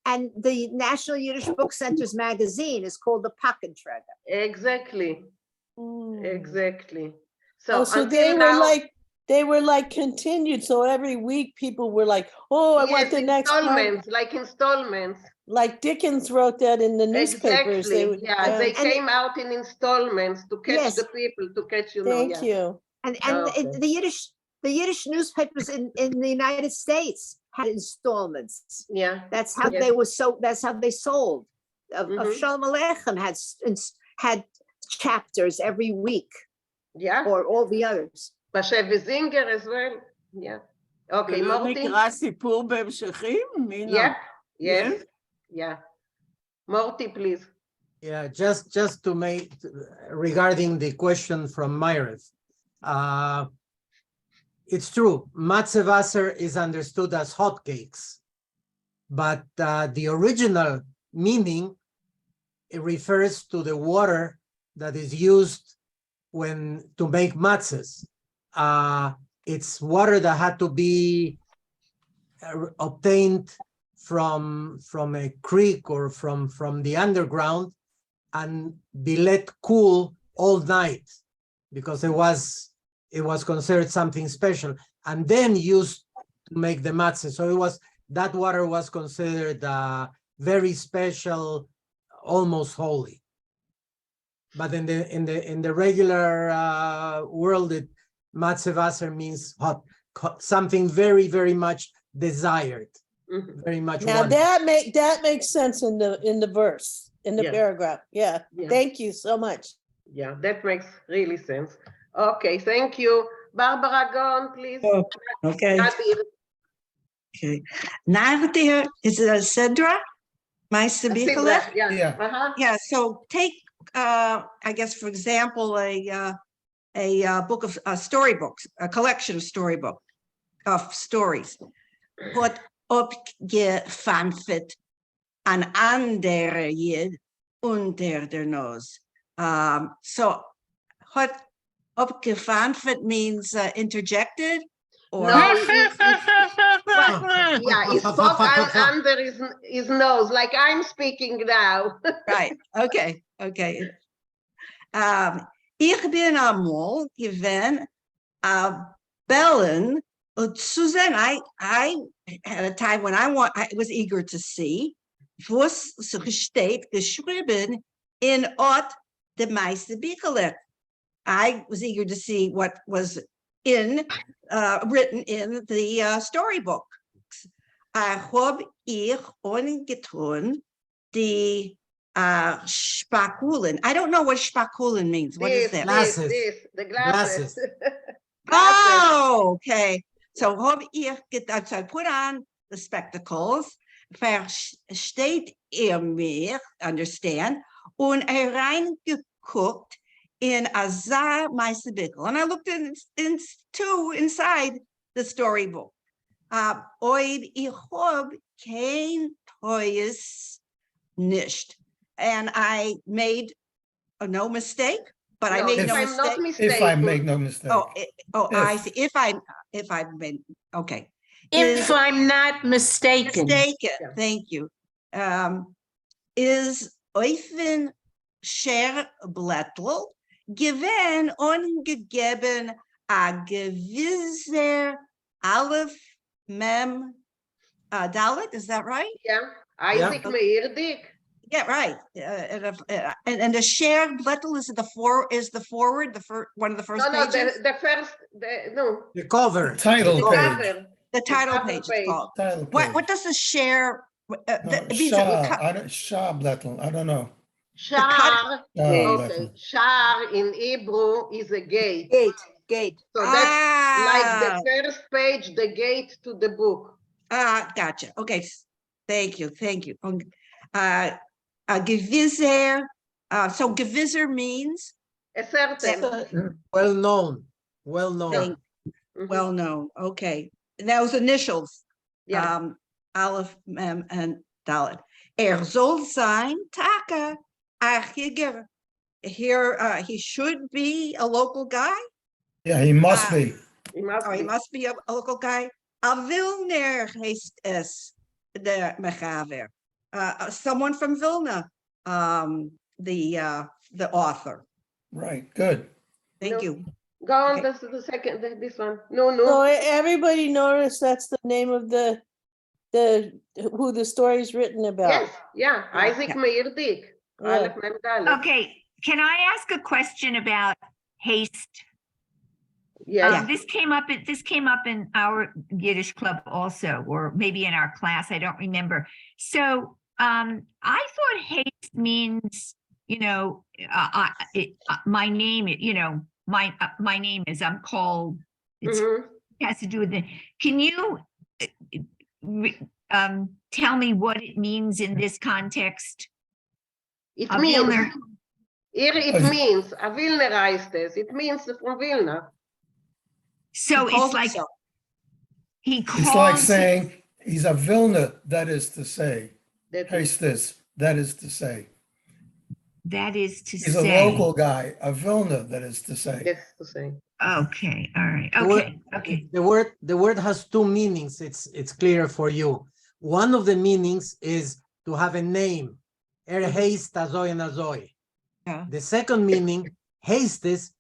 And the National Yiddish Book Center's magazine is called the Packenträger. Exactly. Exactly. So they were They were like continued. So every week people were like, oh, I want the next part. Installments, like installments. Like Dickens wrote that in the newspapers. Exactly. Would, yeah, they came out in installments to catch the people, to catch, you know. Thank you. And Okay. the Yiddish newspapers in the United States had installments. Yeah. That's how they were that's how they sold. Of Shalom Aleichem had chapters every week. Yeah. Or all the others. Bashev Zinger as well. Yeah. Okay, ולא Morty. נקרא סיפור בהמשכים? Yeah. Yes. Yeah. Morty, please. Yeah, just to make, regarding the question from Myrith, it's true, Matzevasser is understood as hotcakes, but the original meaning, it refers to the water that is used to make matzahs. It's water that had to be obtained from a creek or from the underground and be let cool all night because it was considered something special, and then used to make the matzah. So that water was considered very special, almost holy. But in the regular world, matzevasser means hot, something very, very much desired, very much. Now wanted. that makes sense in the verse, in the paragraph. Yeah. Thank you so much. Yeah, that makes really sense. Okay, thank you. Barbara, go on, please. Oh, okay. Okay. Now there is a Sedra, my Sabikale. Yeah. So take, I guess, for example, a book of storybooks, a collection of stories. What opgefanfet an andere Jid unter der Nose. So what opgefanfet means interjected? Or no, he spoke under his nose, like I'm speaking now. Right. Okay. Ich bin amol given bellen Susan. I had a time when I was eager to see was steht geschrieben in Ort de meiste Bichelek. I was eager to see what was written in the storybook. Hob ich ungetun die Spakulen. I don't know what Spakulen means. What is that? The glasses. Oh, okay. So hob ich getan, so I put on the spectacles. Versteht mir, understand, und reingeguckt in Azar meiste Bickel. And I looked inside the storybook. Oid ich hob kein Toyes nicht. And I made no mistake, but I made no mistake. If I make no mistake. I see. If I made, okay. If I'm not mistaken. Thank you. Is Eufen Scherblättel given ungegeben a gewisser Aleph Mem Dalet? Is that right? Yeah. Isaac Meirdik. Yeah, right. And the Scherblättel is the forward, one of the first pages? The cover. Title page. The title page is called. What does the share? Scherblättel. I don't know. Shar. Okay. Shar in Hebrew is a gate. Gate. So that's like the first page, the gate to the book. Gotcha. Okay. Thank you. Gewisser. So gewisser means a certain. Well known. Well known. Okay. Those initials. Yeah. Aleph, Mem, and Dalet. Soll sein Taka Archiger. Here, he should be a local guy. Yeah, he must be. He must be a local guy. A Vilner heißt es, der Mechaver. Someone from Vilna, the author. Right. Good. Thank you. Go on, this is the second, this one. No, no. So everybody noticed that's the name of the who the story is written about. Yes, yeah, Isaac Meir Dick. Yeah. Okay, can I ask a question about haste? Yes. This came up in our Yiddish club also, or maybe in our class, I don't remember. So I thought haste means, my name, my name is, I'm called, it has to do with it. Can you tell me what it means in this context? It means, here it means, a Vilna heißt es. It means from Vilna. So it's like, he calls. It's like saying he's a Vilna, that is to say. Haste this, that is to say. That is to say. He's a local guy, a Vilna, that is to say. Yes, to say. Okay, all right. Okay. The word has two meanings. It's clear for you. One of the meanings is to have a name. Haste azoy and azoy. The second meaning, hastes,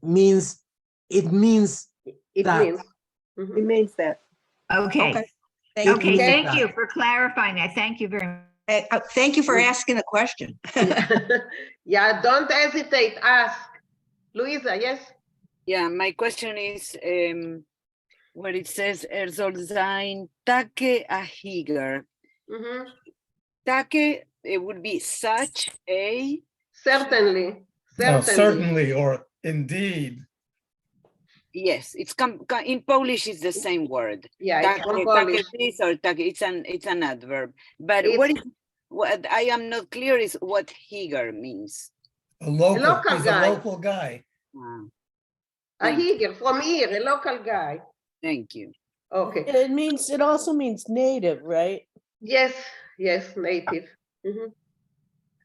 means it means that. Okay. Thank you for clarifying that. Thank you very much. Thank you for asking the question. Yeah, don't hesitate, ask. Luisa, yes? Yeah, my question is where it says soll sein Take a Higer. Take, it would be such a. Certainly. No, certainly, or indeed. Yes, it's in Polish. It's the same word. Yeah, take, it's from Polish. Take this or take, it's an adverb. But It's, what I am not clear is what Higer means. A local guy. A local guy. Wow. A Higer from here, a local guy. Thank you. Okay. It also means native, right? Yes, native.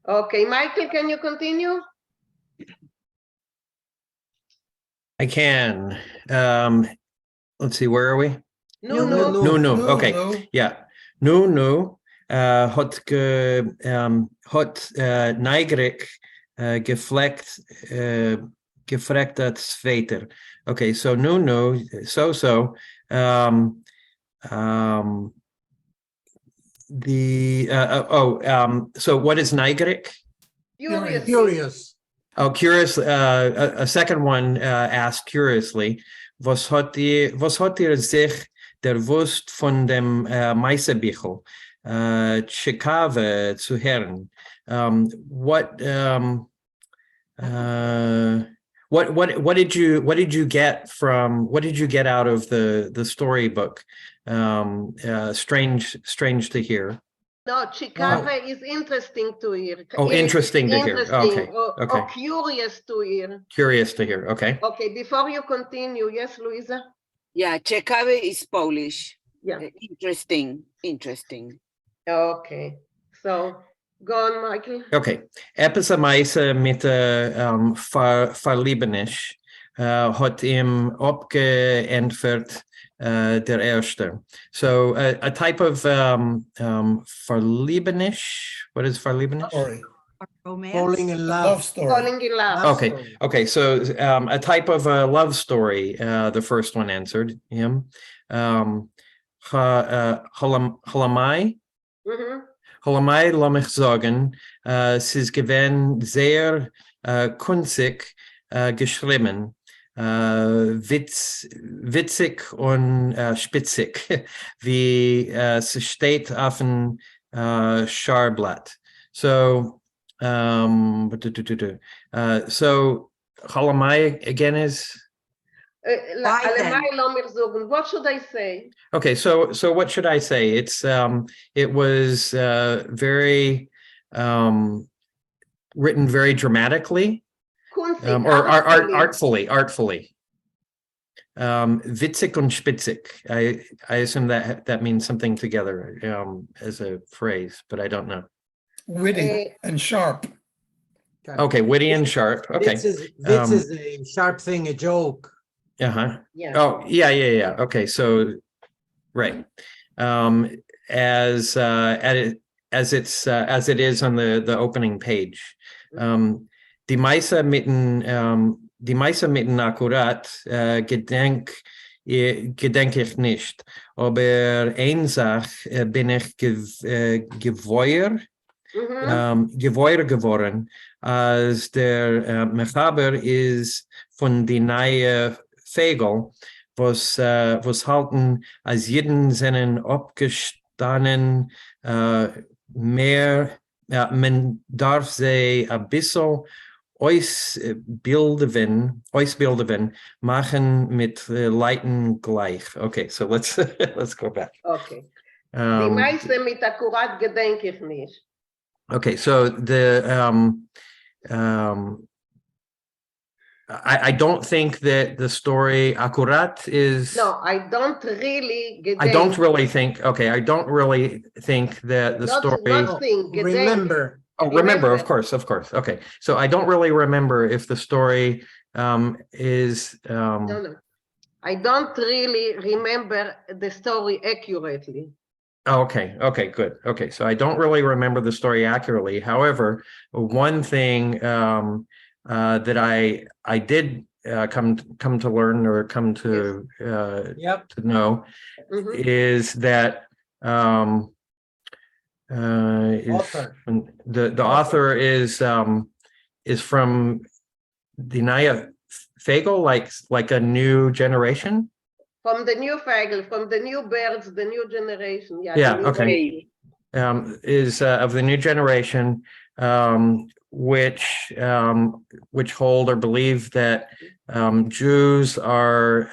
Okay, Michael, can you continue? I can. Let's see, where are we? No. Okay, yeah. No. Hot neigrig gefleckt dat Sveter. Okay, so no. So. So what is neigrig? Curious. Oh, curious. A second one asked curiously, was hat ihr sich der Wust von dem Meisterbichel Chikave zu hören? What did you get out of the storybook? Strange to hear. No, Chikave is interesting to hear. Oh, interesting to hear. Okay. Or curious to hear. Curious to hear. Okay. Okay, before you continue, yes, Luisa? Yeah, Ciekawe is Polish. Yeah. Interesting. Okay. So, go on, Michael. Okay. Etwas am meisten mit Verliebenisch hat ihm abgeentfert der Erste. So a type of Verliebenisch. What is Verliebenisch? Sorry. Falling in love. Love story. Falling in love. Okay. So a type of a love story. The first one answered him. Halamai. Halamai lass mich sagen, es ist gewesen sehr kunzig geschrieben. Witzig und spitzig, wie es steht auf dem Scharblatt. So, Halamai again is? What should I say? Okay, so what should I say? It was very written very dramatically. Or artfully. Witzig und spitzig. I assume that means something together as a phrase, but I don't know. Witty and sharp. Okay, witty and sharp. Okay. Witz is a sharp thing, a joke. Yeah. Oh, yeah. Okay, so right. As it is on the opening page. Die Meise mit den die meisten mitten akkurat gedenk ich nicht. Aber eine Sache bin ich geweuer geworden, als der Mechaber ist von die neue Vinkl, was halten, als jeden seinen abgestanden mehr, man darf sie ein bisschen ausbilden, machen mit Leiten gleich. Okay, so let's go back. Okay. Die meiste mit akkurat gedenk ich nicht. Okay, so I don't think that the story akkurat is. No, I don't really gedenk. I don't really think. Okay, I don't really think that the story. Not think, remember. Oh, remember, of course. Okay, so I don't really remember if the story is. No. I don't really remember the story accurately. Oh, okay, good. Okay, so I don't really remember the story accurately. However, one thing that I did come to learn or come to to know is that the author is from the Naya Vinkl, like a new generation. From the new Vinkl, from the new birds, the new generation. Okay. Is of the new generation, which hold or believe that Jews are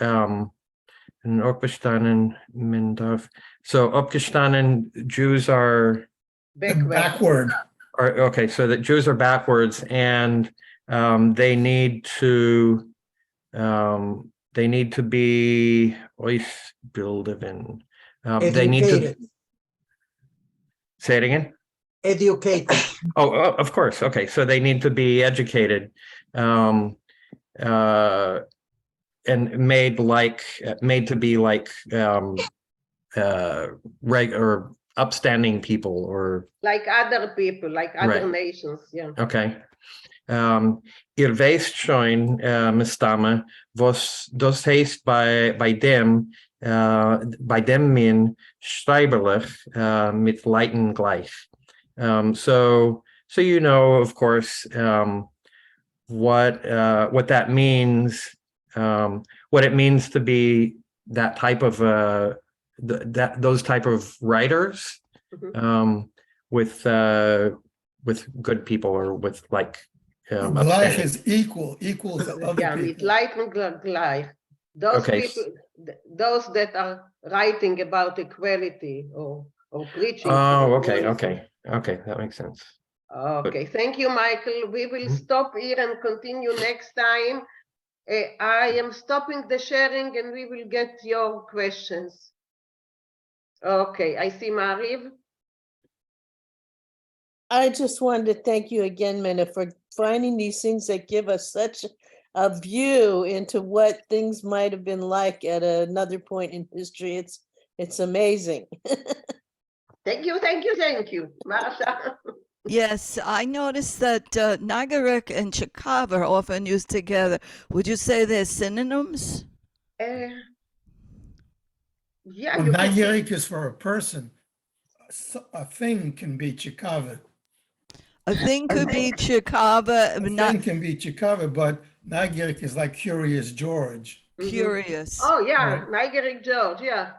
so abgestanden Jews are backward. Okay, so that Jews are backwards, and they need to be ausbilden. They need to. Say it again. Educated. Oh, of course. Okay, so they need to be educated, and made to be like regular upstanding people, or like other people, like other Right. nations. Yeah. Okay. Ihr wisst schon, Mistama, was das heißt bei dem min schreiberlich mit Leiten gleich. So you know, of course, what that means, what it means to be that type of those type of writers, with good people, or with like. Gleich is equal to other Yeah, people. mit Leiten gleich. Those Okay. people, those that are writing about equality or preaching. Oh, okay, that makes sense. Okay, thank you, Michael. We will stop here and continue next time. I am stopping the sharing and we will get your questions. Okay, I see Mariv. I just wanted to thank you again, Minna, for finding these things that give us such a view into what things might have been like at another point in history. It's amazing. Thank you, Marsha. Yes, I noticed that Nagarik and Chikav are often used together. Would you say they're synonyms? Yeah, Well, Nagirik is for a person. A thing can be Chikava. A thing could be Chikava. A thing can be Chikava, but Nagirik is like Curious George. Curious. Oh yeah, Nigeric George, yeah.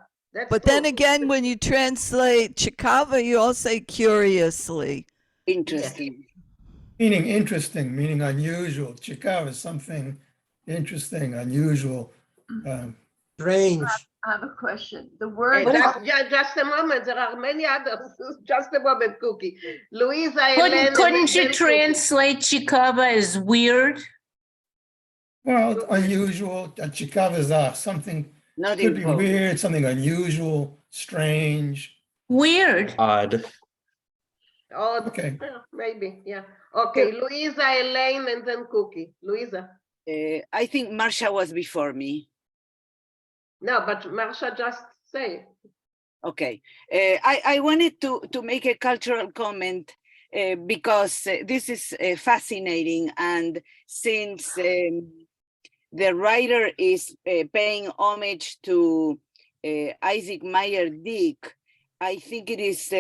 But then again, when you translate Chikava, you all say curiously. Interesting. Meaning interesting, meaning unusual. Chikava is something interesting, unusual. Strange. I have a question. The word. Just a moment. There are many others. Just a moment, Cookie. Louisa. Couldn't you translate Chikava as weird? Well, unusual. Chikava is something. Not could be weird, something unusual, strange. Weird. Odd. Oh, okay. Maybe, yeah. Okay, Louisa, Elaine, and then Cookie. Louisa. I think Marsha was before me. No, but Marsha just say. Okay. I wanted to make a cultural comment because this is fascinating. And since the writer is paying homage to Isaac Meyer Dick. I think it is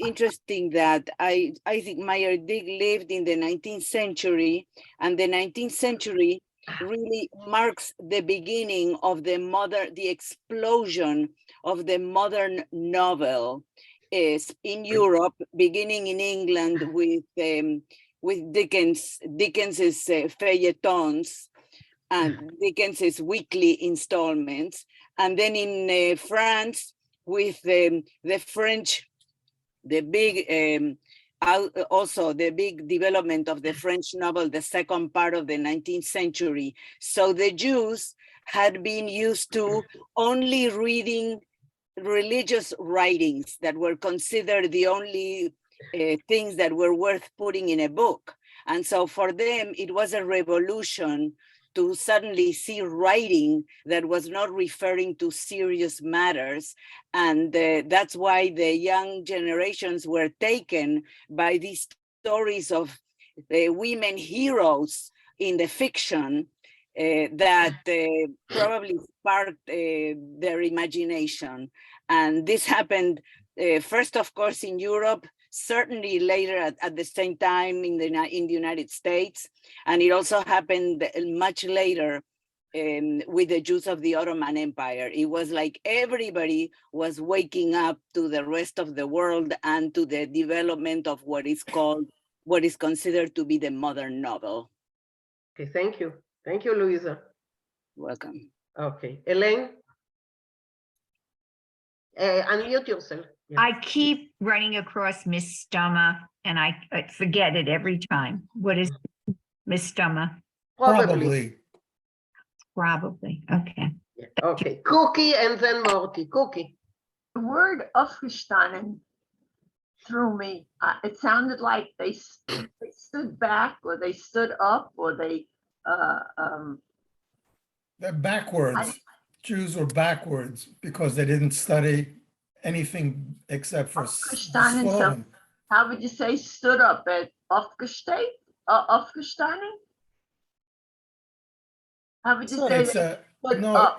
interesting that Isaac Meyer Dick lived in the 19th century, and the 19th century really marks the beginning of the explosion of the modern novel is in Europe, beginning in England with Dickens's feuilletons and Dickens's weekly installments, and then in France with the French, also the big development of the French novel, the second part of the 19th century. So the Jews had been used to only reading religious writings that were considered the only things that were worth putting in a book. And so for them, it was a revolution to suddenly see writing that was not referring to serious matters. And that's why the young generations were taken by these stories of women heroes in the fiction that probably sparked their imagination. And this happened first, of course, in Europe, certainly later at the same time in the United States. And it also happened much later with the Jews of the Ottoman Empire. It was like everybody was waking up to the rest of the world and to the development of what is considered to be the modern novel. Okay, thank you. Thank you, Louisa. Welcome. Okay, Elaine? Unmute yourself. Yeah. I keep running across Miss Stuma, and I forget it every time. What is Miss Stuma? Probably. Probably. Okay. Yeah. Okay. Cookie and then Morty. Cookie. The word aufgestanden threw me. It sounded like they stood back, or they stood up, or they. They're backwards. Jews were backwards because they didn't study anything except for Aufgestanden. So Sloan. how would you say stood up? Aufgestanden? How would you say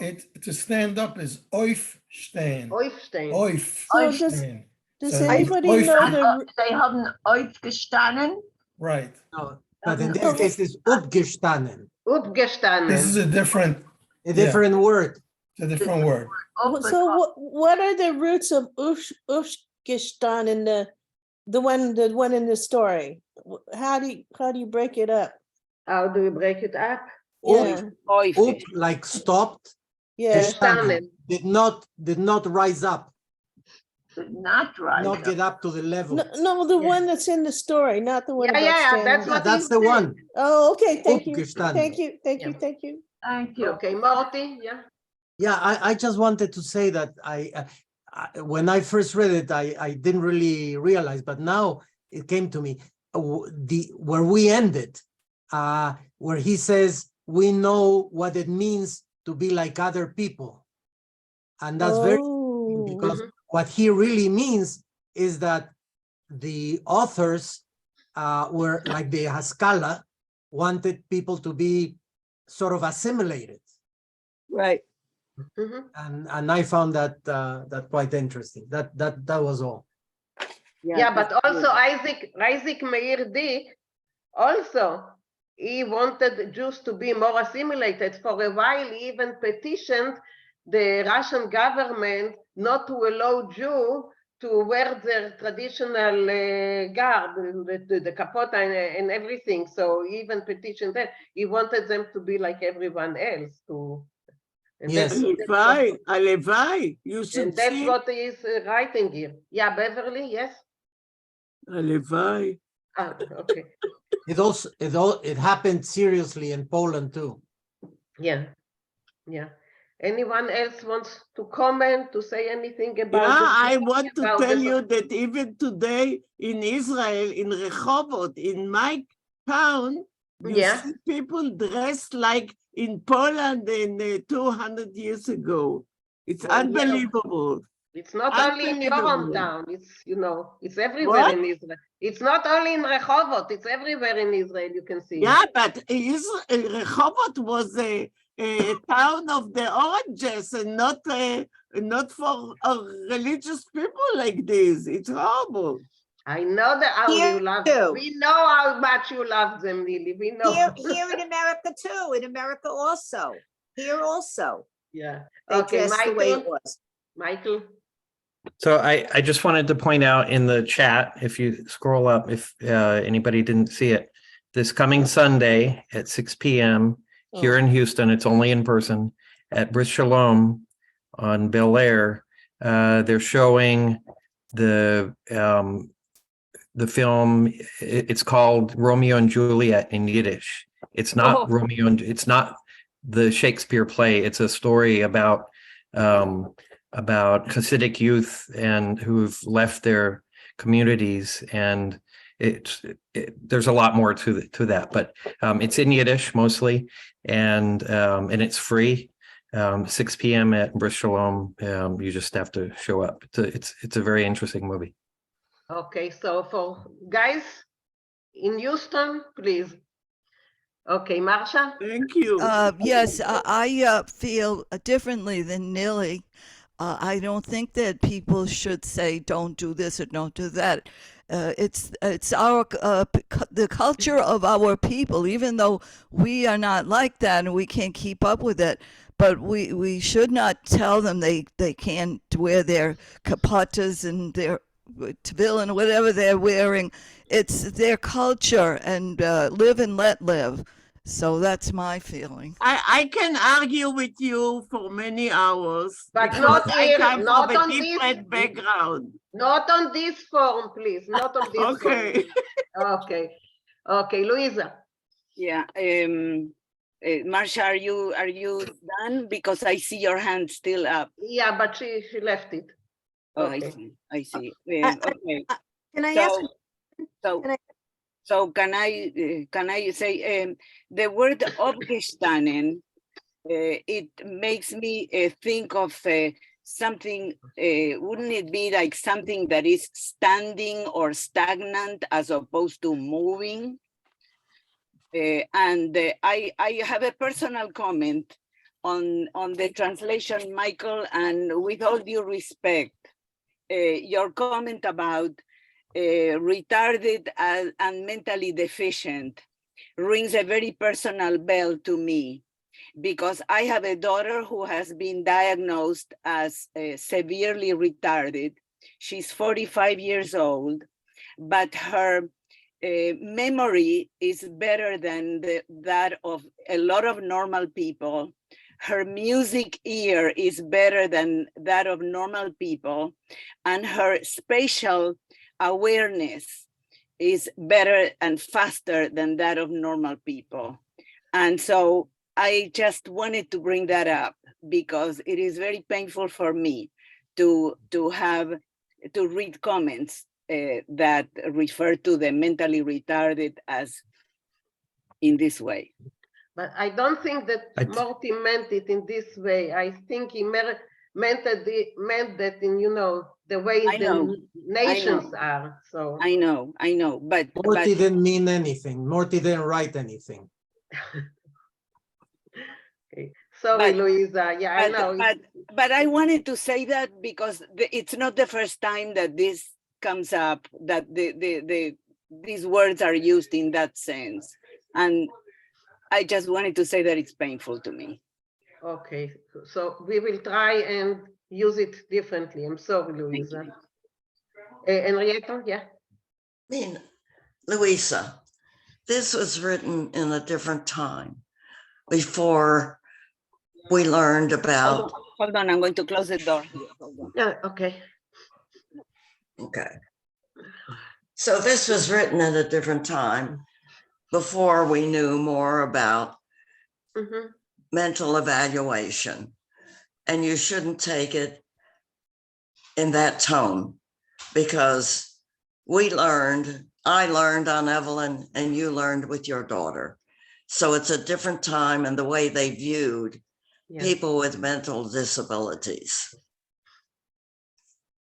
It's to stand up is aufstehen. Aufstehen. Aufstehen. Does So anybody it's know aufstehen. the They haben aufgestanden. Right. No, but in this case, it's upgestanden. Upgestanden. This is a different word. It's a different word. So what are the roots of Ufgestan in the one in the story? How do you break it up? How do you break it up? Yeah. Up like stopped. Yeah. Gestanden. Did not rise up. Did not rise Not up. get up to the level. No, the one that's in the story, not the one about standing. That's the one. Oh, okay. Thank you. Upgestanden. Thank you. Thank you. Thank you. Thank you. Okay, Morty. Yeah. Yeah, I just wanted to say that I when I first read it, I didn't really realize, but now it came to me where we ended, where he says we know what it means to be like other people, and that's very interesting because what he really means is that the authors were like the Haskalah wanted people to be sort of assimilated, right? And I found that that quite interesting. That was all. Yeah, but also Isaac Meir Dick also, he wanted Jews to be more assimilated. For a while, he even petitioned the Russian government not to allow Jews to wear their traditional garb, the kapota and everything. So he even petitioned them. He wanted them to be like everyone else. And yes, Alevai, you should and that's see. what he is writing here. Yeah, Beverly, yes? Alevai. Ah, okay. It happened seriously in Poland too. Yeah, yeah. Anyone else wants to comment, to say anything about Yeah, I want to tell you that even today in Israel, in Rehovot, in my town, you see people dressed like in Poland in 200 years ago. It's unbelievable. It's not only in your hometown, it's, it's everywhere in Israel. It's not only in Rehovot, it's everywhere in Israel, you can see. Yeah, but Rehovot was a town of the oranges and not for religious people like this. It's horrible. I know that how you love them. We know how much you love them, Lily. We know. Here in America too. In America also. Here also. Yeah. They dressed the way it was. Michael. So I just wanted to point out in the chat, if you scroll up, if anybody didn't see it, this coming Sunday at 6 p.m. here in Houston, it's only in person, at Bris Shalom on Bel Air, they're showing the film. It's called Romeo and Juliet in Yiddish. It's not Romeo and it's not the Shakespeare play. It's a story about Hasidic youth and who've left their communities, and there's a lot more to that, but it's in Yiddish mostly, and it's free. 6 p.m. at Bris Shalom. You just have to show up. It's a very interesting movie. Okay, so for guys in Houston, please. Okay, Marsha. Thank you. Yes, I feel differently than Nili. I don't think that people should say don't do this or don't do that. It's our the culture of our people, even though we are not like that and we can't keep up with it. But we should not tell them they can't wear their kapatas and their tefillin, whatever they're wearing. It's their culture, and live and let live. So that's my feeling. I can argue with you for many hours, but because I come not from on a different background. Not on this forum, please. Not on this okay. forum. Okay, Louisa. Yeah. Marsha, are you done? Because I see your hand still up. Yeah, but she left it. Oh, Okay. I see. Okay. Can I ask? So can I say the word aufgestanden? It makes me think of something. Wouldn't it be like something that is standing or stagnant as opposed to moving? And I have a personal comment on the translation, Michael, and with all due respect, your comment about retarded and mentally deficient rings a very personal bell to me, because I have a daughter who has been diagnosed as severely retarded. She's 45 years old, but her memory is better than that of a lot of normal people. Her music ear is better than that of normal people, and her spatial awareness is better and faster than that of normal people. And so I just wanted to bring that up, because it is very painful for me to read comments that refer to the mentally retarded as in this way. But I don't think that Morty meant it in this way. I think he meant that in, the way the nations are. So I know, but Morty didn't mean anything. Morty didn't write anything. Okay. Sorry, Louisa. Yeah, I know. But I wanted to say that because it's not the first time that this comes up, that these words are used in that sense. And I just wanted to say that it's painful to me. Okay, so we will try and use it differently. I'm sorry, Louisa. Henrietta, yeah? Louisa, this was written in a different time, before we learned about... Hold on, I'm going to close the door here. Hold on. Yeah, okay. Okay. So this was written at a different time, before we knew more about mental evaluation. And you shouldn't take it in that tone, because I learned on Evelyn, and you learned with your daughter. So it's a different time and the way they viewed people with mental disabilities.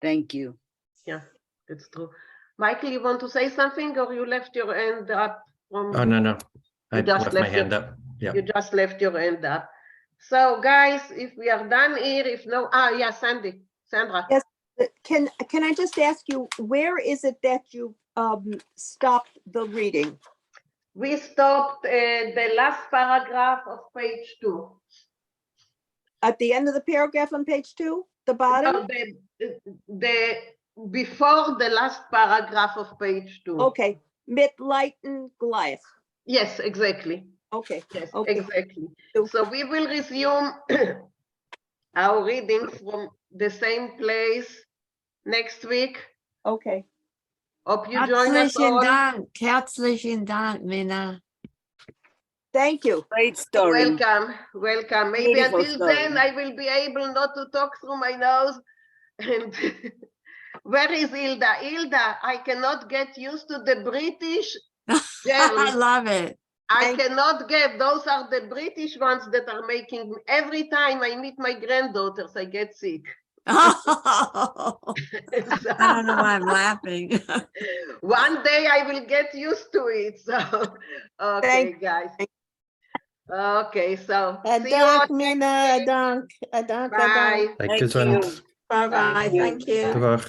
Thank you. Yeah, it's true. Michael, you want to say something, or you left your hand up? Oh, no. I left my hand up. Yeah. You just left your hand up. So, guys, if we are done here, if no, yeah, Sandra. Yes, can I just ask you, where is it that you stopped the reading? We stopped the last paragraph of page 2. At the end of the paragraph on page 2, the bottom? No, the before the last paragraph of page 2. Okay, mitleiten gleich. Yes, exactly. Okay. Yes, okay. exactly. So we will resume our reading from the same place next week. Okay. Hope you join us all. Herzlichen Dank, Mina. Thank you. Great story. Welcome. Maybe Beautiful until story. then I will be able not to talk through my nose. And where is Hilda? Hilda, I cannot get used to the British. I love it. I cannot get, those are the British ones that are making, every time I meet my granddaughters, I get sick. I don't know why I'm laughing. One day I will get used to it. So, okay, guys. Okay, so see you all. Adank, Mina, adank. Bye. Gesund. Bye-bye. Thank you. Dag.